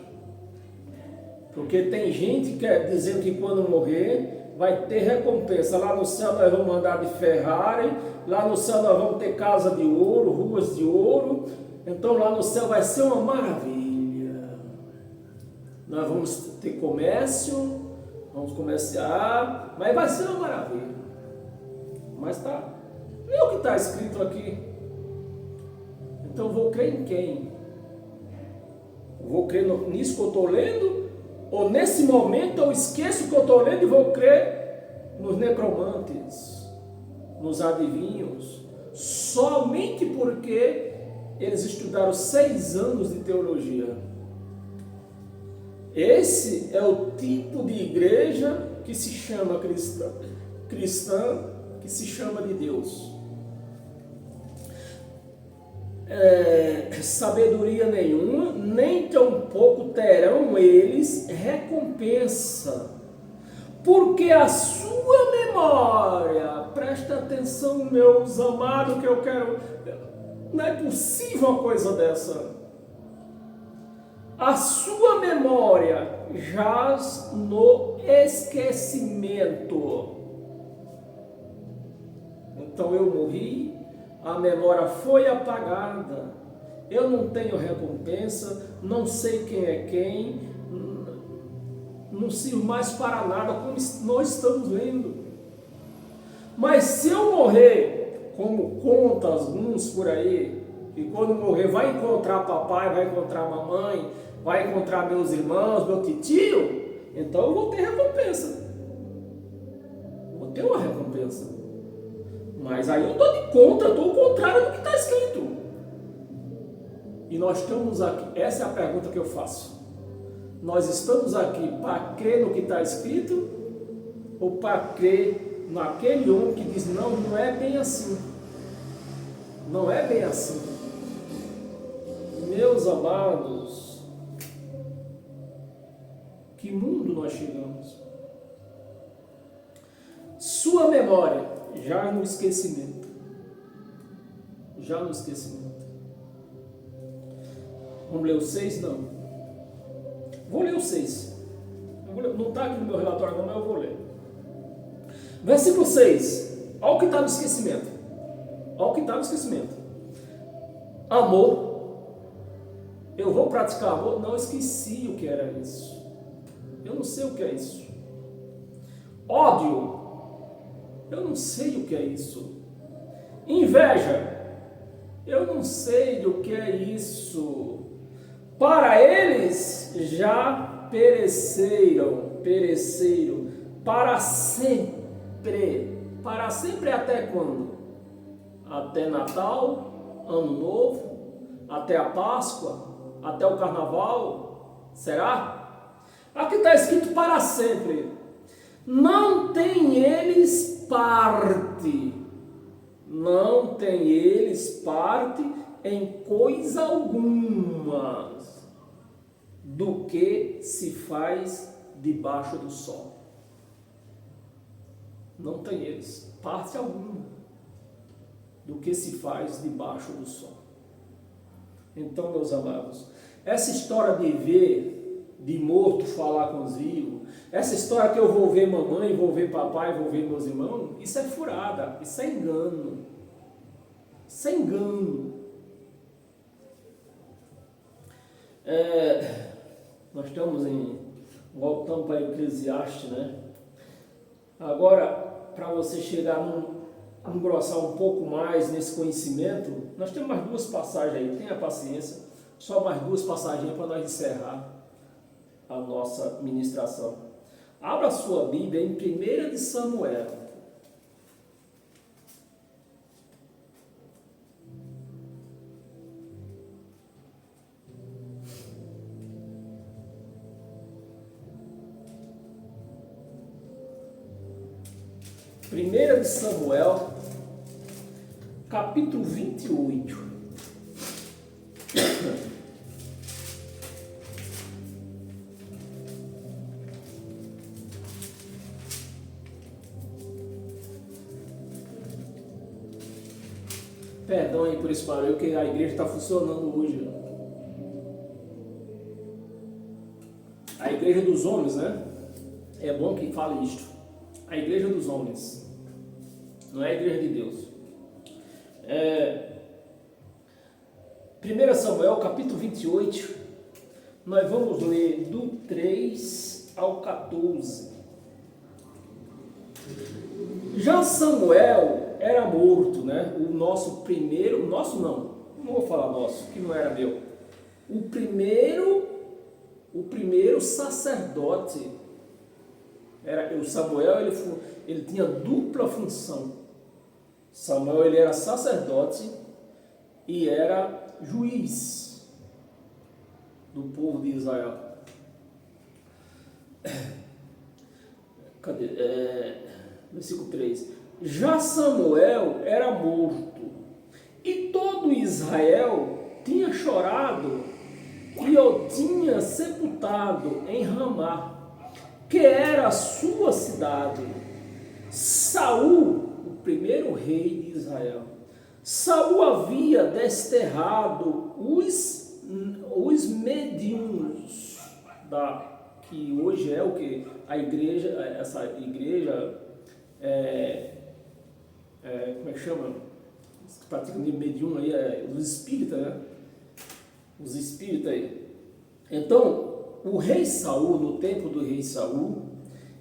Porque tem gente que dizendo que quando morrer vai ter recompensa. Lá no céu nós vamos andar de Ferrari, lá no céu nós vamos ter casa de ouro, ruas de ouro. Então lá no céu vai ser uma maravilha. Nós vamos ter comércio, vamos comerciar, mas vai ser uma maravilha. Mas tá, não é o que está escrito aqui. Então eu vou crer em quem? Vou crer nisso que eu estou lendo? Ou nesse momento eu esqueço o que eu estou lendo e vou crer nos necromantes, nos adivinhos, somente porque eles estudaram 6 anos de teologia. Esse é o tipo de igreja que se chama cristã, que se chama de Deus. Sabedoria nenhuma, nem tampouco terão eles recompensa, porque a sua memória, presta atenção, meus amados, que eu quero, não é possível uma coisa dessa. A sua memória jaz no esquecimento. Então eu morri, a memória foi apagada, eu não tenho recompensa, não sei quem é quem, não sirvo mais para nada, como nós estamos lendo. Mas se eu morrer, como conta alguns por aí, que quando morrer vai encontrar papai, vai encontrar mamãe, vai encontrar meus irmãos, meu titio, então eu vou ter recompensa. Vou ter uma recompensa. Mas aí eu dou de conta, eu dou o contrário do que está escrito. E nós estamos aqui, essa é a pergunta que eu faço. Nós estamos aqui para crer no que está escrito ou para crer naquele homem que diz, não, não é bem assim. Não é bem assim. Meus amados, que mundo nós chegamos? Sua memória já no esquecimento. Já no esquecimento. Vamos ler o 6? Não. Vou ler o 6. Não está aqui no meu relatório não, mas eu vou ler. Versículo 6. Olha o que está no esquecimento. Olha o que está no esquecimento. Amor. Eu vou praticar amor? Não, esqueci o que era isso. Eu não sei o que é isso. Ódio. Eu não sei o que é isso. Inveja. Eu não sei o que é isso. Para eles já pereceram para sempre. Para sempre até quando? Até Natal, Ano Novo, até a Páscoa, até o Carnaval? Será? Aqui está escrito para sempre. Não tem eles parte. Não tem eles parte em coisa alguma do que se faz debaixo do sol. Não tem eles parte alguma do que se faz debaixo do sol. Então, meus amados, essa história de ver, de morto falar com os vivos, essa história que eu vou ver mamãe, vou ver papai, vou ver meus irmãos, isso é furada, isso é engano. Isso é engano. Nós estamos voltando para Eclesiastes, né? Agora, para você chegar engrossar um pouco mais nesse conhecimento, nós temos mais 2 passagens aí, tenha paciência, só mais 2 passagens para nós encerrar a nossa ministração. Abra a sua Bíblia em 1 de Samuel. Primeira de Samuel, capítulo 28. Perdão aí por esse barulho, que a igreja está funcionando hoje. A igreja dos homens, né? É bom que fale isto. A igreja dos homens. Não é a igreja de Deus. 1 Samuel, capítulo 28. Nós vamos ler do 3 ao 14. Já Samuel era morto, né? O nosso não vou falar nosso, que não era meu. O primeiro sacerdote era o Samuel. Ele tinha dupla função. Samuel, ele era sacerdote e era juiz do povo de Israel. Cadê? Versículo 3. Já Samuel era morto, e todo Israel tinha chorado e o tinha sepultado em Ramá, que era a sua cidade. Saul, o primeiro rei de Israel, Saul havia desterrado os mediúns, que hoje é o que a igreja, essa igreja, como é que chama? Os que praticam de medium aí, os espíritas, né? Os espíritas aí. Então, o rei Saul, no tempo do rei Saul,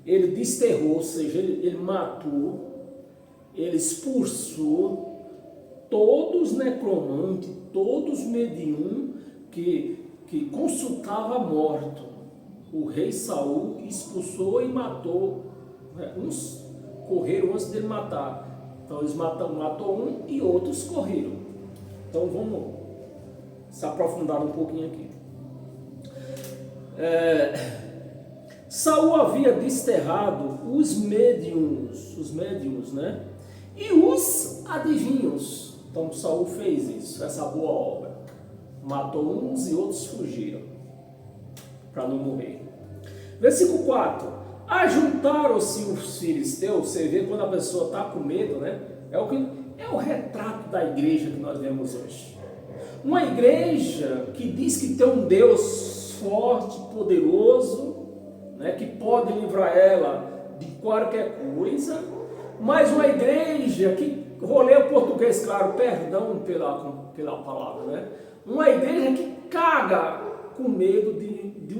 ele desterrou, ou seja, ele matou, ele expulsou todos os necromantes, todos os medium que consultava morto. O rei Saul expulsou e matou, né? Uns correram antes dele matar. Então eles matou um e outros correram. Então vamos se aprofundar um pouquinho aqui. Saul havia desterrado os médiuns, né? E os adivinhos. Então Saul fez isso, essa boa obra. Matou uns e outros fugiram para não morrer. Versículo 4. Ajuntaram-se os filisteus. Você vê quando a pessoa está com medo, né? É o retrato da igreja que nós vemos hoje. Uma igreja que diz que tem um Deus forte, poderoso, né, que pode livrar ela de qualquer coisa, mas uma igreja que, vou ler o português claro, perdão pela palavra, né? Uma igreja que caga com medo de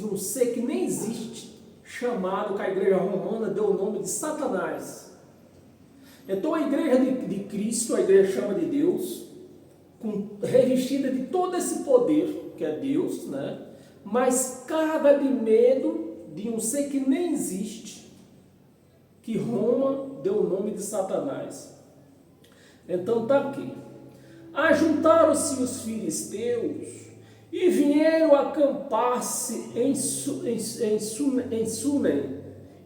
um ser que nem existe, chamado, que a igreja romana deu o nome de Satanás. Então a igreja de Cristo, a igreja chama de Deus, revestida de todo esse poder, que é Deus, né? Mas caga de medo de um ser que nem existe, que Roma deu o nome de Satanás. Então está aqui. Ajuntaram-se os filisteus e vieram acampar-se em Sunem,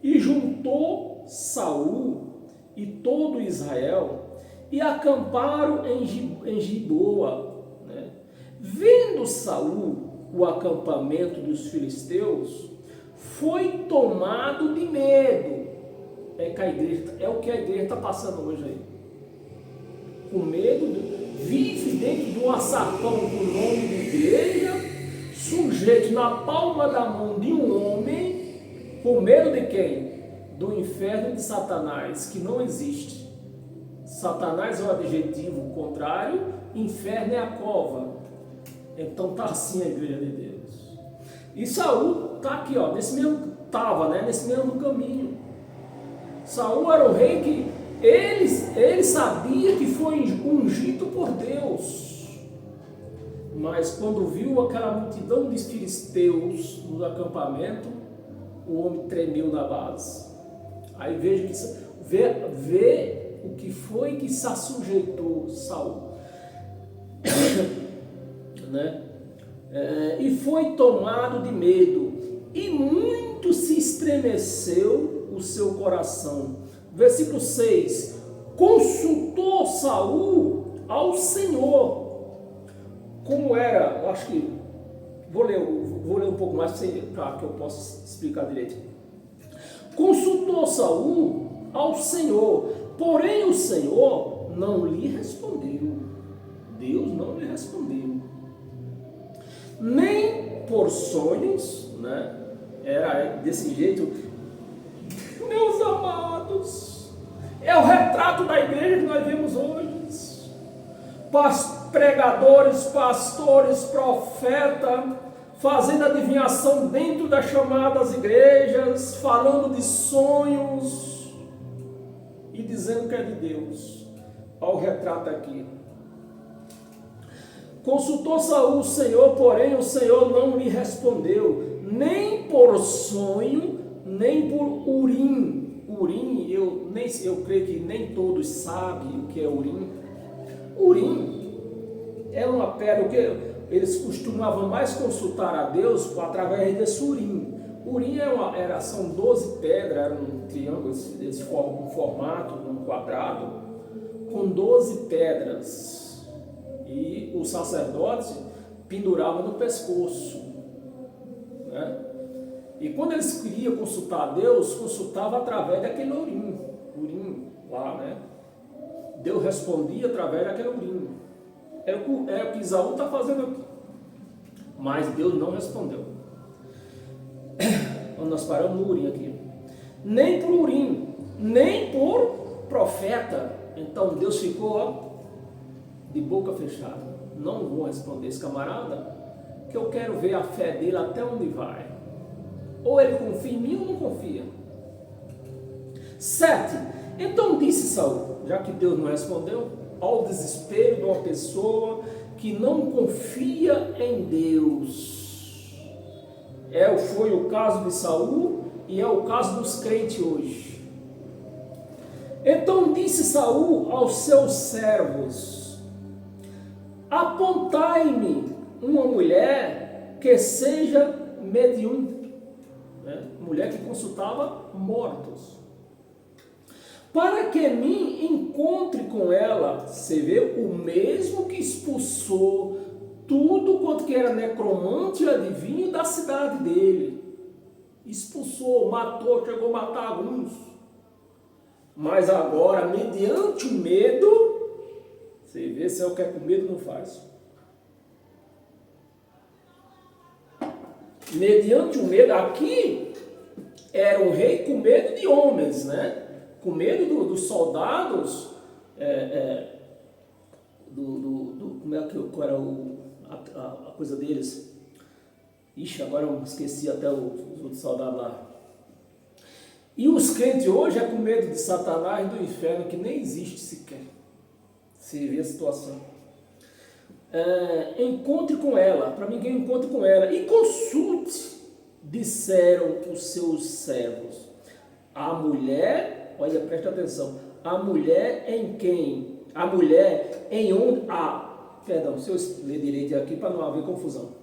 e juntou Saul e todo Israel, e acamparam em Giboa, né? Vendo Saul o acampamento dos filisteus, foi tomado de medo. É o que a igreja está passando hoje aí. Com medo, vive dentro de um açapão com o nome de igreja, sujeito na palma da mão de um homem, com medo de quem? Do inferno de Satanás, que não existe. Satanás é o adjetivo contrário, inferno é a cova. Então está assim a igreja de Deus. E Saul está aqui, ó, nesse mesmo caminho. Saul era o rei que ele sabia que foi ungido por Deus. Mas quando viu aquela multidão de filisteus no acampamento, o homem tremeu na base. Aí vê o que foi que se sujeitou Saul. Né? E foi tomado de medo, e muito se estremeceu o seu coração. Versículo 6. Consultou Saul ao Senhor. Como era, eu acho que vou ler um pouco mais para que eu possa explicar direito. Consultou Saul ao Senhor, porém o Senhor não lhe respondeu. Deus não lhe respondeu. Nem por sonhos, né? Era desse jeito. Meus amados, é o retrato da igreja que nós vemos hoje. Pregadores, pastores, profeta, fazendo adivinhação dentro das chamadas igrejas, falando de sonhos e dizendo que é de Deus. Olha o retrato aqui. Consultou Saul o Senhor, porém o Senhor não lhe respondeu, nem por sonho, nem por Urim. Urim, eu creio que nem todos sabem o que é Urim. Urim é uma pedra que eles costumavam mais consultar a Deus através desse Urim. Urim são 12 pedras, era um triângulo, eles formam um formato, um quadrado, com 12 pedras. E o sacerdote pendurava no pescoço, né? E quando eles queriam consultar a Deus, consultava através daquele Urim lá, né? Deus respondia através daquele Urim. É o que Isaú está fazendo aqui. Mas Deus não respondeu. Nós paramos no Urim aqui. Nem por Urim, nem por profeta. Então Deus ficou de boca fechada. Não vou responder esse camarada, que eu quero ver a fé dele até onde vai. Ou ele confia em mim ou não confia. 7. Então disse Saul, já que Deus não respondeu, ao desespero de uma pessoa que não confia em Deus. Foi o caso de Saul e é o caso dos crentes hoje. Então disse Saul aos seus servos: apontai-me uma mulher que seja medium, né? Mulher que consultava mortos, para que me encontre com ela. Você vê, o mesmo que expulsou tudo quanto que era necromante e adivinho da cidade dele. Expulsou, matou, chegou a matar alguns. Mas agora, mediante o medo, você vê se é o que é com medo não faz. Mediante o medo, aqui era um rei com medo de homens, né? Com medo dos soldados, como é que qual era a coisa deles? Ixi, agora eu esqueci até os outros soldados lá. E os crentes hoje é com medo de Satanás e do inferno, que nem existe sequer. Você vê a situação. Encontre com ela, para mim que encontre com ela, e consulte, disseram os seus servos. A mulher, olha, presta atenção, a mulher em quem? A mulher em onde? Perdão, se eu ler direito aqui para não haver confusão.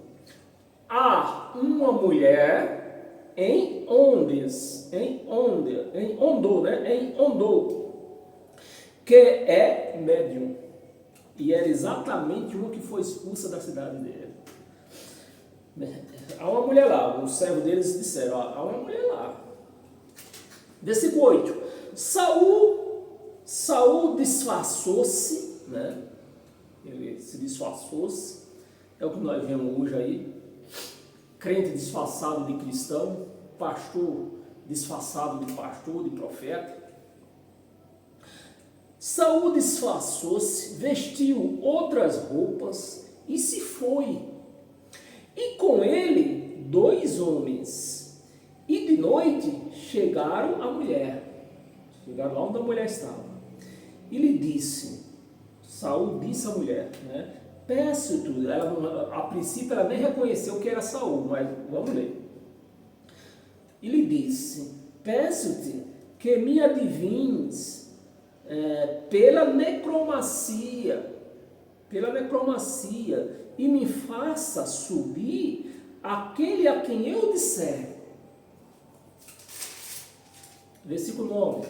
Há uma mulher em Ondes, em Ondô, né? Em Ondô, que é médium. E era exatamente uma que foi expulsa da cidade dele. Há uma mulher lá, os servos deles disseram, há uma mulher lá. Versículo 8. Saul disfarçou-se, né? Ele se disfarçou-se. É o que nós vemos hoje aí. Crente disfarçado de cristão, pastor disfarçado de pastor, de profeta. Saul disfarçou-se, vestiu outras roupas e se foi. E com ele 2 homens. E de noite chegaram a mulher. Chegaram lá onde a mulher estava. E lhe disse, Saul disse à mulher, né? Peço-te, a princípio ela nem reconheceu que era Saul, mas vamos ler. E lhe disse, peço-te que me adivinhes pela necromancia, e me faça subir aquele a quem eu disser. Versículo 9.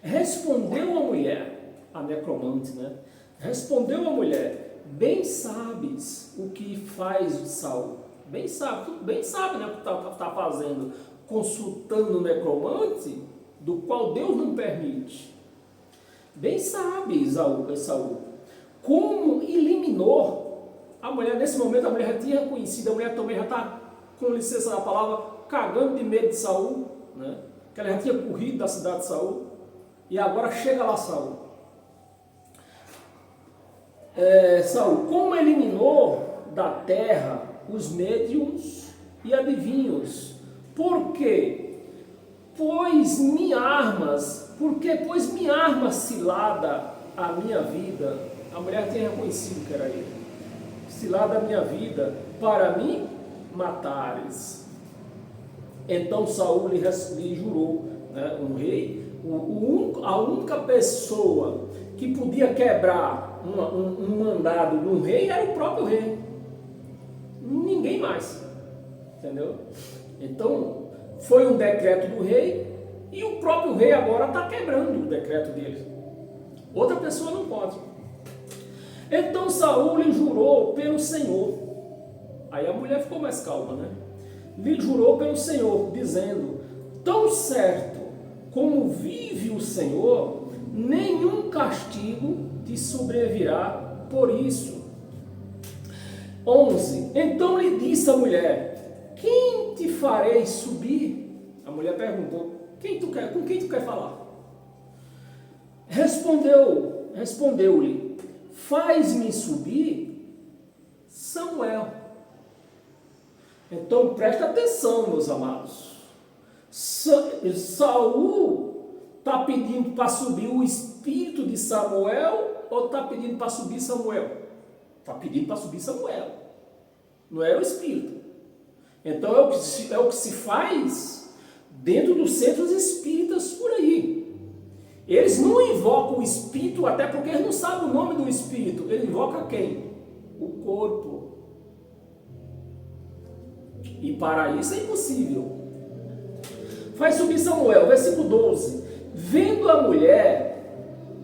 Respondeu a mulher, a necromante, né? Respondeu a mulher: bem sabes o que faz Saul. Bem sabe, tudo bem sabe, né, o que está fazendo, consultando o necromante, do qual Deus não permite. Bem sabe Saul, como eliminou a mulher. Nesse momento a mulher já tinha reconhecido, a mulher também já está, com licença da palavra, cagando de medo de Saul, né? Que ela já tinha corrido da cidade de Saul, e agora chega lá Saul. Saul, como eliminou da terra os médiuns e adivinhos? Por quê? Pois me armas cilada a minha vida. A mulher tinha reconhecido que era ele. Cilada a minha vida, para me matares. Então Saul lhe jurou, né, um rei, a única pessoa que podia quebrar um mandado de um rei era o próprio rei. Ninguém mais. Entendeu? Então, foi um decreto do rei e o próprio rei agora está quebrando o decreto dele. Outra pessoa não pode. Então Saul lhe jurou pelo Senhor. Aí a mulher ficou mais calma, né? Lhe jurou pelo Senhor, dizendo: tão certo como vive o Senhor, nenhum castigo te sobrevirá por isso. 11. Então lhe disse a mulher: quem te farei subir? A mulher perguntou: com quem tu quer falar? Respondeu-lhe: faz-me subir Samuel. Então presta atenção, meus amados. Saul está pedindo para subir o espírito de Samuel ou está pedindo para subir Samuel? Está pedindo para subir Samuel. Não é o espírito. Então é o que se faz dentro dos centros espíritas por aí. Eles não invocam o espírito, até porque eles não sabem o nome do espírito. Ele invoca quem? O corpo. E para isso é impossível. Faz subir Samuel, versículo 12. Vendo a mulher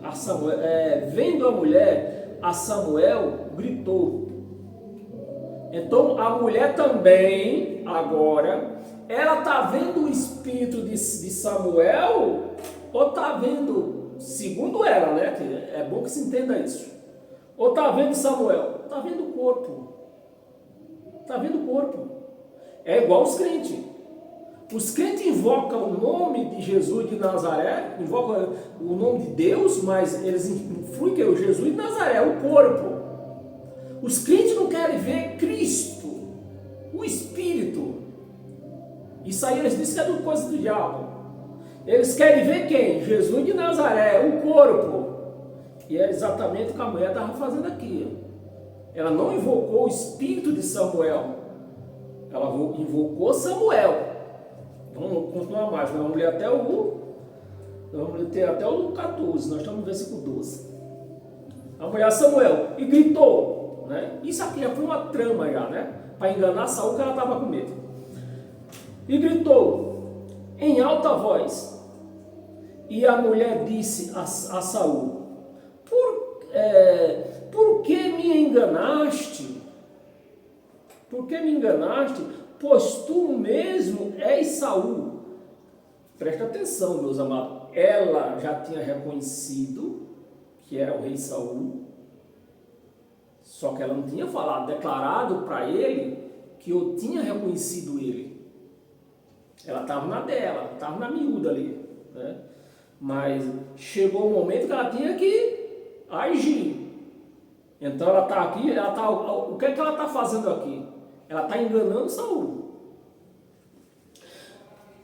a Samuel, gritou. Então a mulher também, agora, ela está vendo o espírito de Samuel, ou está vendo, segundo ela, né? É bom que se entenda isso. Ou está vendo Samuel? Está vendo o corpo. Está vendo o corpo. É igual os crentes. Os crentes invocam o nome de Jesus de Nazaré, invocam o nome de Deus, mas eles influem que é o Jesus de Nazaré, o corpo. Os crentes não querem ver Cristo, o Espírito. Isso aí eles dizem que é coisa do diabo. Eles querem ver quem? Jesus de Nazaré, o corpo. E é exatamente o que a mulher estava fazendo aqui. Ela não invocou o Espírito de Samuel. Ela invocou Samuel. Vamos continuar mais. Nós vamos ler até o 14. Nós estamos no versículo 12. A mulher Samuel e gritou, né? Isso aqui já foi uma trama já, né? Para enganar Saul, que ela estava com medo. E gritou em alta voz. E a mulher disse a Saul: por que me enganaste? Por que me enganaste? Pois tu mesmo és Saul. Presta atenção, meus amados. Ela já tinha reconhecido que era o rei Saul. Só que ela não tinha declarado para ele que eu tinha reconhecido ele. Ela estava na dela, estava na miúda ali, né? Mas chegou o momento que ela tinha que agir. Então ela está aqui, o que é que ela está fazendo aqui? Ela está enganando Saul.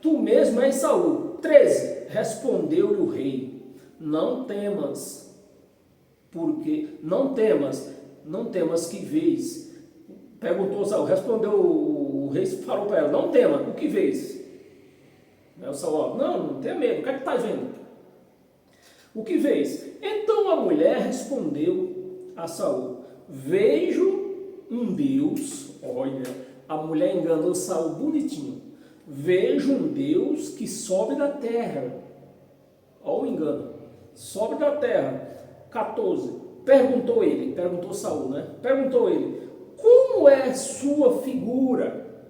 Tu mesmo és Saul. 13. Respondeu-lhe o rei: não temas, porque não temas que vês. Perguntou Saul, respondeu o rei, falou para ela: não tema, o que vês? O Saul: não tenha medo, o que é que está vendo? O que vês? Então a mulher respondeu a Saul: vejo um Deus. Olha, a mulher enganou Saul bonitinho. Vejo um Deus que sobe da terra. Olha o engano. Sobe da terra. 14. Perguntou Saul, né? Perguntou ele, como é sua figura?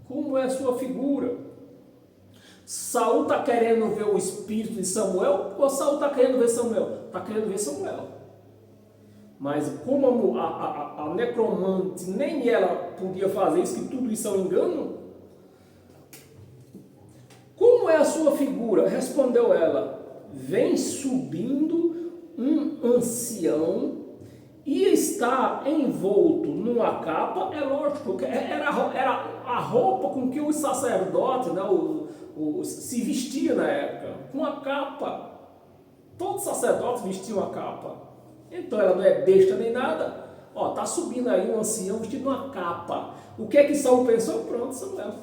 Como é sua figura? Saul está querendo ver o espírito de Samuel ou Saul está querendo ver Samuel? Está querendo ver Samuel. Mas como a necromante nem ela podia fazer isso, que tudo isso é um engano. Como é a sua figura? Respondeu ela, vem subindo um ancião e está envolto numa capa. É lógico, era a roupa com que os sacerdotes, né, se vestiam na época, com a capa. Todos os sacerdotes vestiam a capa. Então ela não é besta nem nada. Ó, tá subindo aí um ancião vestido numa capa. O que é que Saul pensou? Pronto, Samuel.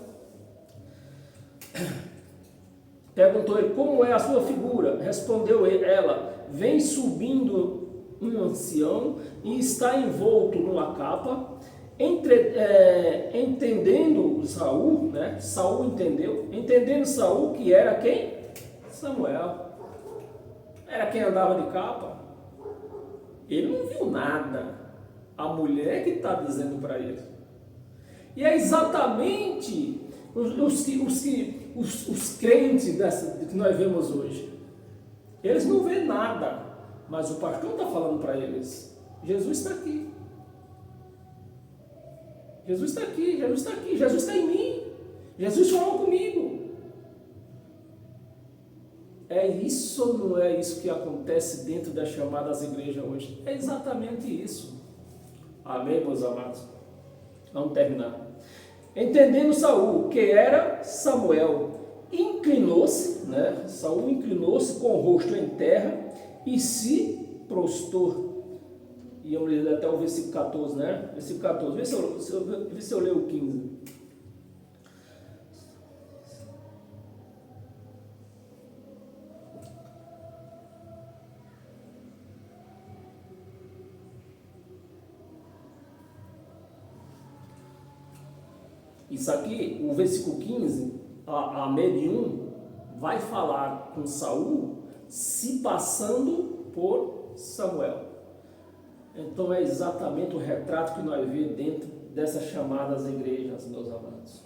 Perguntou ele, como é a sua figura? Respondeu ela, vem subindo um ancião e está envolto numa capa. Entendendo Saul, né? Saul entendeu. Entendendo Saul que era quem? Samuel. Era quem andava de capa. Ele não viu nada. A mulher que está dizendo para ele. E é exatamente os crentes que nós vemos hoje. Eles não vêem nada, mas o pastor está falando para eles, Jesus está aqui. Jesus está aqui, Jesus está aqui, Jesus está em mim. Jesus falou comigo. É isso ou não é isso que acontece dentro das chamadas igrejas hoje? É exatamente isso. Amém, meus amados? Vamos terminar. Entendendo Saul, que era Samuel, inclinou-se, né? Saul inclinou-se com o rosto em terra e se prostrou. E vamos ler até o versículo 14, né? Versículo 14, vê se eu leio o 15. Isso aqui, o versículo 15, a medium vai falar com Saul se passando por Samuel. Então é exatamente o retrato que nós vemos dentro dessas chamadas igrejas, meus amados.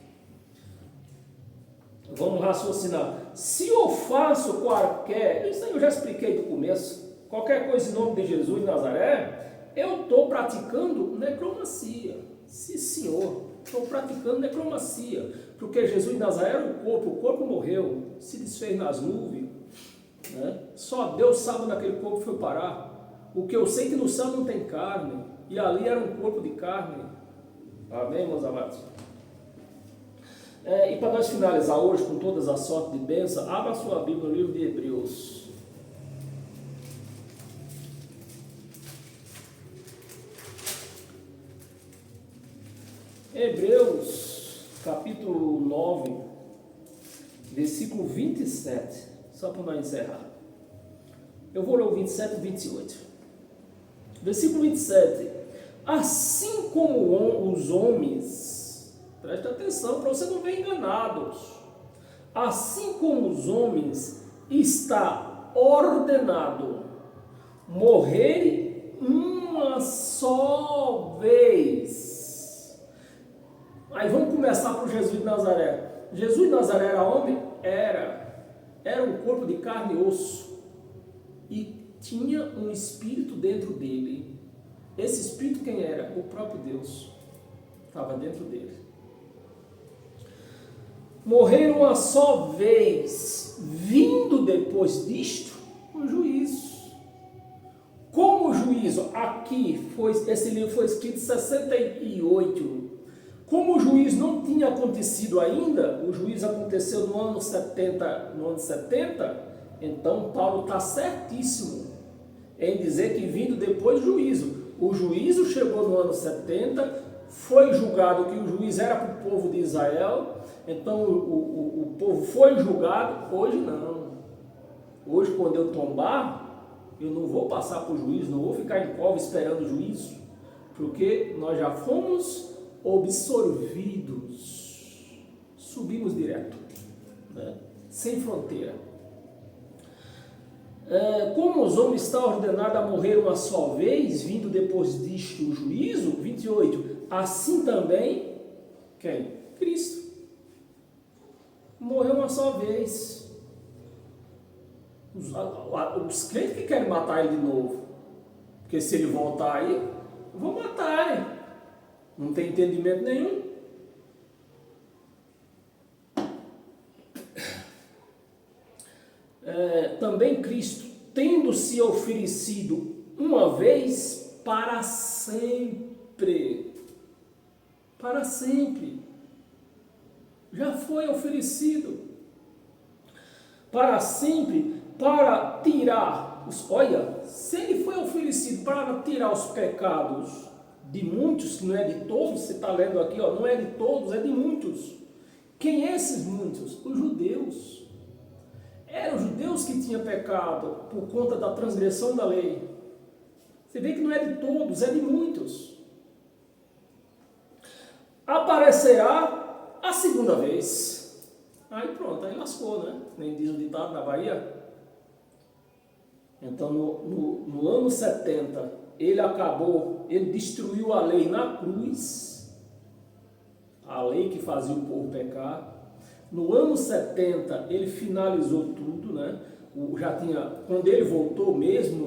Vamos raciocinar. Se eu faço qualquer, isso aí eu já expliquei do começo, qualquer coisa em nome de Jesus de Nazaré, eu estou praticando necromancia. Sim, senhor. Estou praticando necromancia, porque Jesus de Nazaré era o corpo morreu, se desfez nas nuvens, né? Só Deus sabe onde aquele corpo foi parar. O que eu sei é que no céu não tem carne, e ali era um corpo de carne. Amém, meus amados? E para nós finalizar hoje com todas as sortes de bênção, abra a sua Bíblia no livro de Hebreus. Hebreus, capítulo 9, versículo 27, só para nós encerrar. Eu vou ler o 27 e 28. Versículo 27. Assim como os homens, preste atenção para você não ver enganados. Assim como os homens está ordenado morrer uma só vez. Aí vamos começar por Jesus de Nazaré. Jesus de Nazaré era homem? Era um corpo de carne e osso. E tinha um espírito dentro dele. Esse espírito quem era? O próprio Deus. Estava dentro dele. Morrer uma só vez, vindo depois disto, o juízo. Como o juízo, esse livro foi escrito em 68. Como o juízo não tinha acontecido ainda, o juízo aconteceu no ano 70, então Paulo está certíssimo em dizer que vindo depois do juízo. O juízo chegou no ano 70, foi julgado que o juízo era para o povo de Israel, então o povo foi julgado. Hoje não. Hoje, quando eu tombar, eu não vou passar por juízo, não vou ficar em cova esperando o juízo, porque nós já fomos absorvidos, subimos direto, né? Sem fronteira. Como os homens estão ordenados a morrer uma só vez, vindo depois disto o juízo, 28, assim também, quem? Cristo. Morreu uma só vez. Os crentes que querem matar ele de novo, porque se ele voltar aí, vão matar ele. Não tem entendimento nenhum. Também Cristo, tendo se oferecido uma vez para sempre. Para sempre. Já foi oferecido. Para sempre, para tirar os... Olha, se ele foi oferecido para tirar os pecados de muitos, que não é de todos, você está lendo aqui, ó, não é de todos, é de muitos. Quem é esses muitos? Os judeus. Eram os judeus que tinham pecado por conta da transgressão da lei. Você vê que não é de todos, é de muitos. Aparecerá a segunda vez. Aí pronto, aí lascou, né? Nem diz o ditado na Bahia. Então no ano 70, ele destruiu a lei na cruz. A lei que fazia o povo pecar. No ano 70, ele finalizou tudo, né? Quando ele voltou mesmo,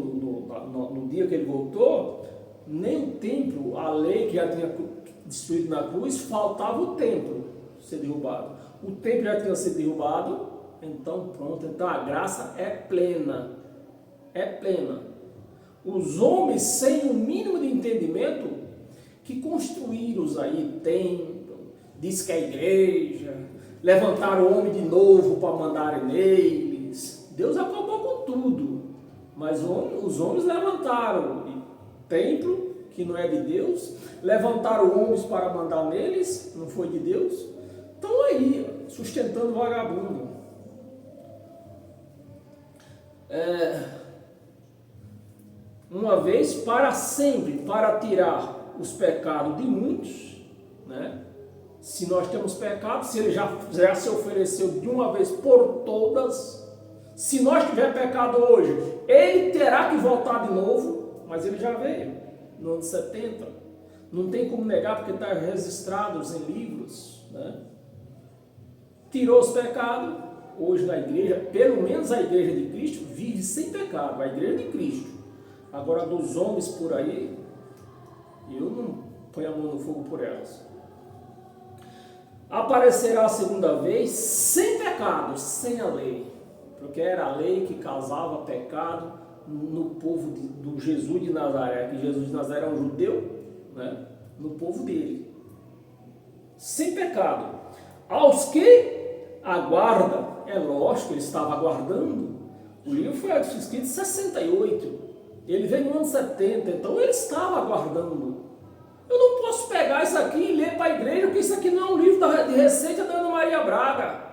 no dia que ele voltou, nem o templo, a lei que já tinha destruído na cruz, faltava o templo ser derrubado. O templo já tinha sido derrubado, então pronto, então a graça é plena. É plena. Os homens sem o mínimo de entendimento, que construíram aí templo, diz que é igreja, levantaram o homem de novo para mandarem neles. Deus acabou com tudo. Mas os homens levantaram templo, que não é de Deus, levantaram homens para mandar neles, não foi de Deus. Estão aí, sustentando o vagabundo. Uma vez para sempre, para tirar os pecados de muitos, né? Se nós temos pecado, se ele já se ofereceu de uma vez por todas, se nós tiver pecado hoje, ele terá que voltar de novo, mas ele já veio, no ano 70. Não tem como negar, porque está registrado em livros, né? Tirou os pecados, hoje na igreja, pelo menos a igreja de Cristo, vive sem pecado, a igreja de Cristo. Agora, dos homens por aí, eu não ponho a mão no fogo por elas. Aparecerá a segunda vez sem pecado, sem a lei, porque era a lei que causava pecado no povo do Jesus de Nazaré, que Jesus de Nazaré era um judeu, né? No povo dele, sem pecado. Aos que aguardam, é lógico, ele estava aguardando. O livro foi escrito em 68, ele veio no ano 70, então ele estava aguardando. Eu não posso pegar isso aqui e ler para a igreja, porque isso aqui não é um livro de receita da Ana Maria Braga,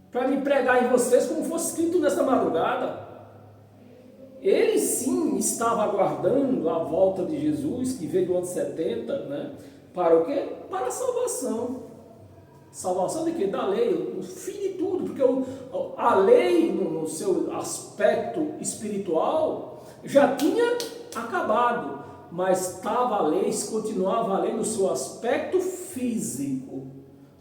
para me pregar em vocês como fosse escrito nesta madrugada. Ele sim estava aguardando a volta de Jesus, que veio no ano 70, né? Para o quê? Para a salvação. Salvação de quê? Da lei, o fim de tudo, porque a lei, no seu aspecto espiritual, já tinha acabado. Mas estava a lei, continuava a lei no seu aspecto físico.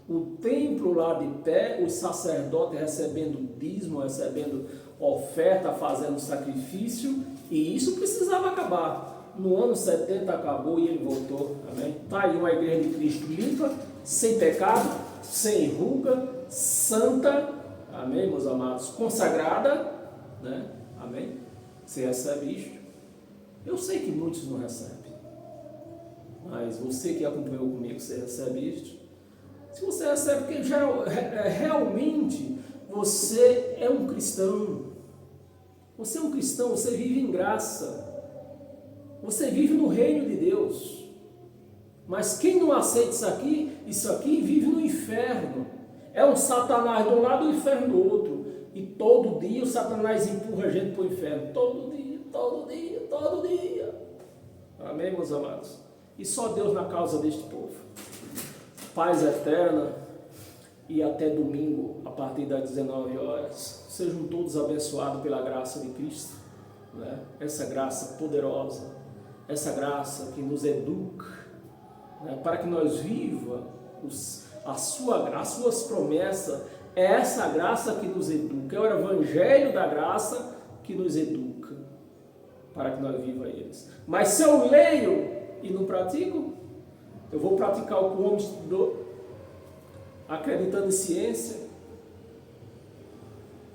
O templo lá de pé, os sacerdotes recebendo dízimo, recebendo oferta, fazendo sacrifício, e isso precisava acabar. No ano 70 acabou e ele voltou. Amém? Está aí uma igreja de Cristo limpa, sem pecado, sem ruga, santa, amém, meus amados, consagrada, né? Amém? Você recebe isto? Eu sei que muitos não recebem, mas você que acompanhou comigo, você recebe isto? Se você recebe, porque realmente você é um cristão. Você é um cristão, você vive em graça. Você vive no reino de Deus. Mas quem não aceita isso aqui vive no inferno. É um Satanás de um lado e um inferno do outro. E todo dia o Satanás empurra a gente para o inferno. Todo dia, todo dia, todo dia. Amém, meus amados? E só Deus na causa deste povo. Paz eterna e até domingo, a partir das 19 horas. Sejam todos abençoados pela graça de Cristo, né? Essa graça poderosa, essa graça que nos educa, né? Para que nós vivamos as suas promessas. É essa graça que nos educa, é o evangelho da graça que nos educa, para que nós vivamos eles. Mas se eu leio e não pratico, eu vou praticar o que o homem estudou, acreditando em ciência,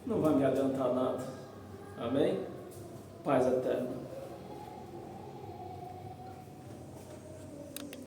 não vai me adiantar nada. Amém? Paz eterna.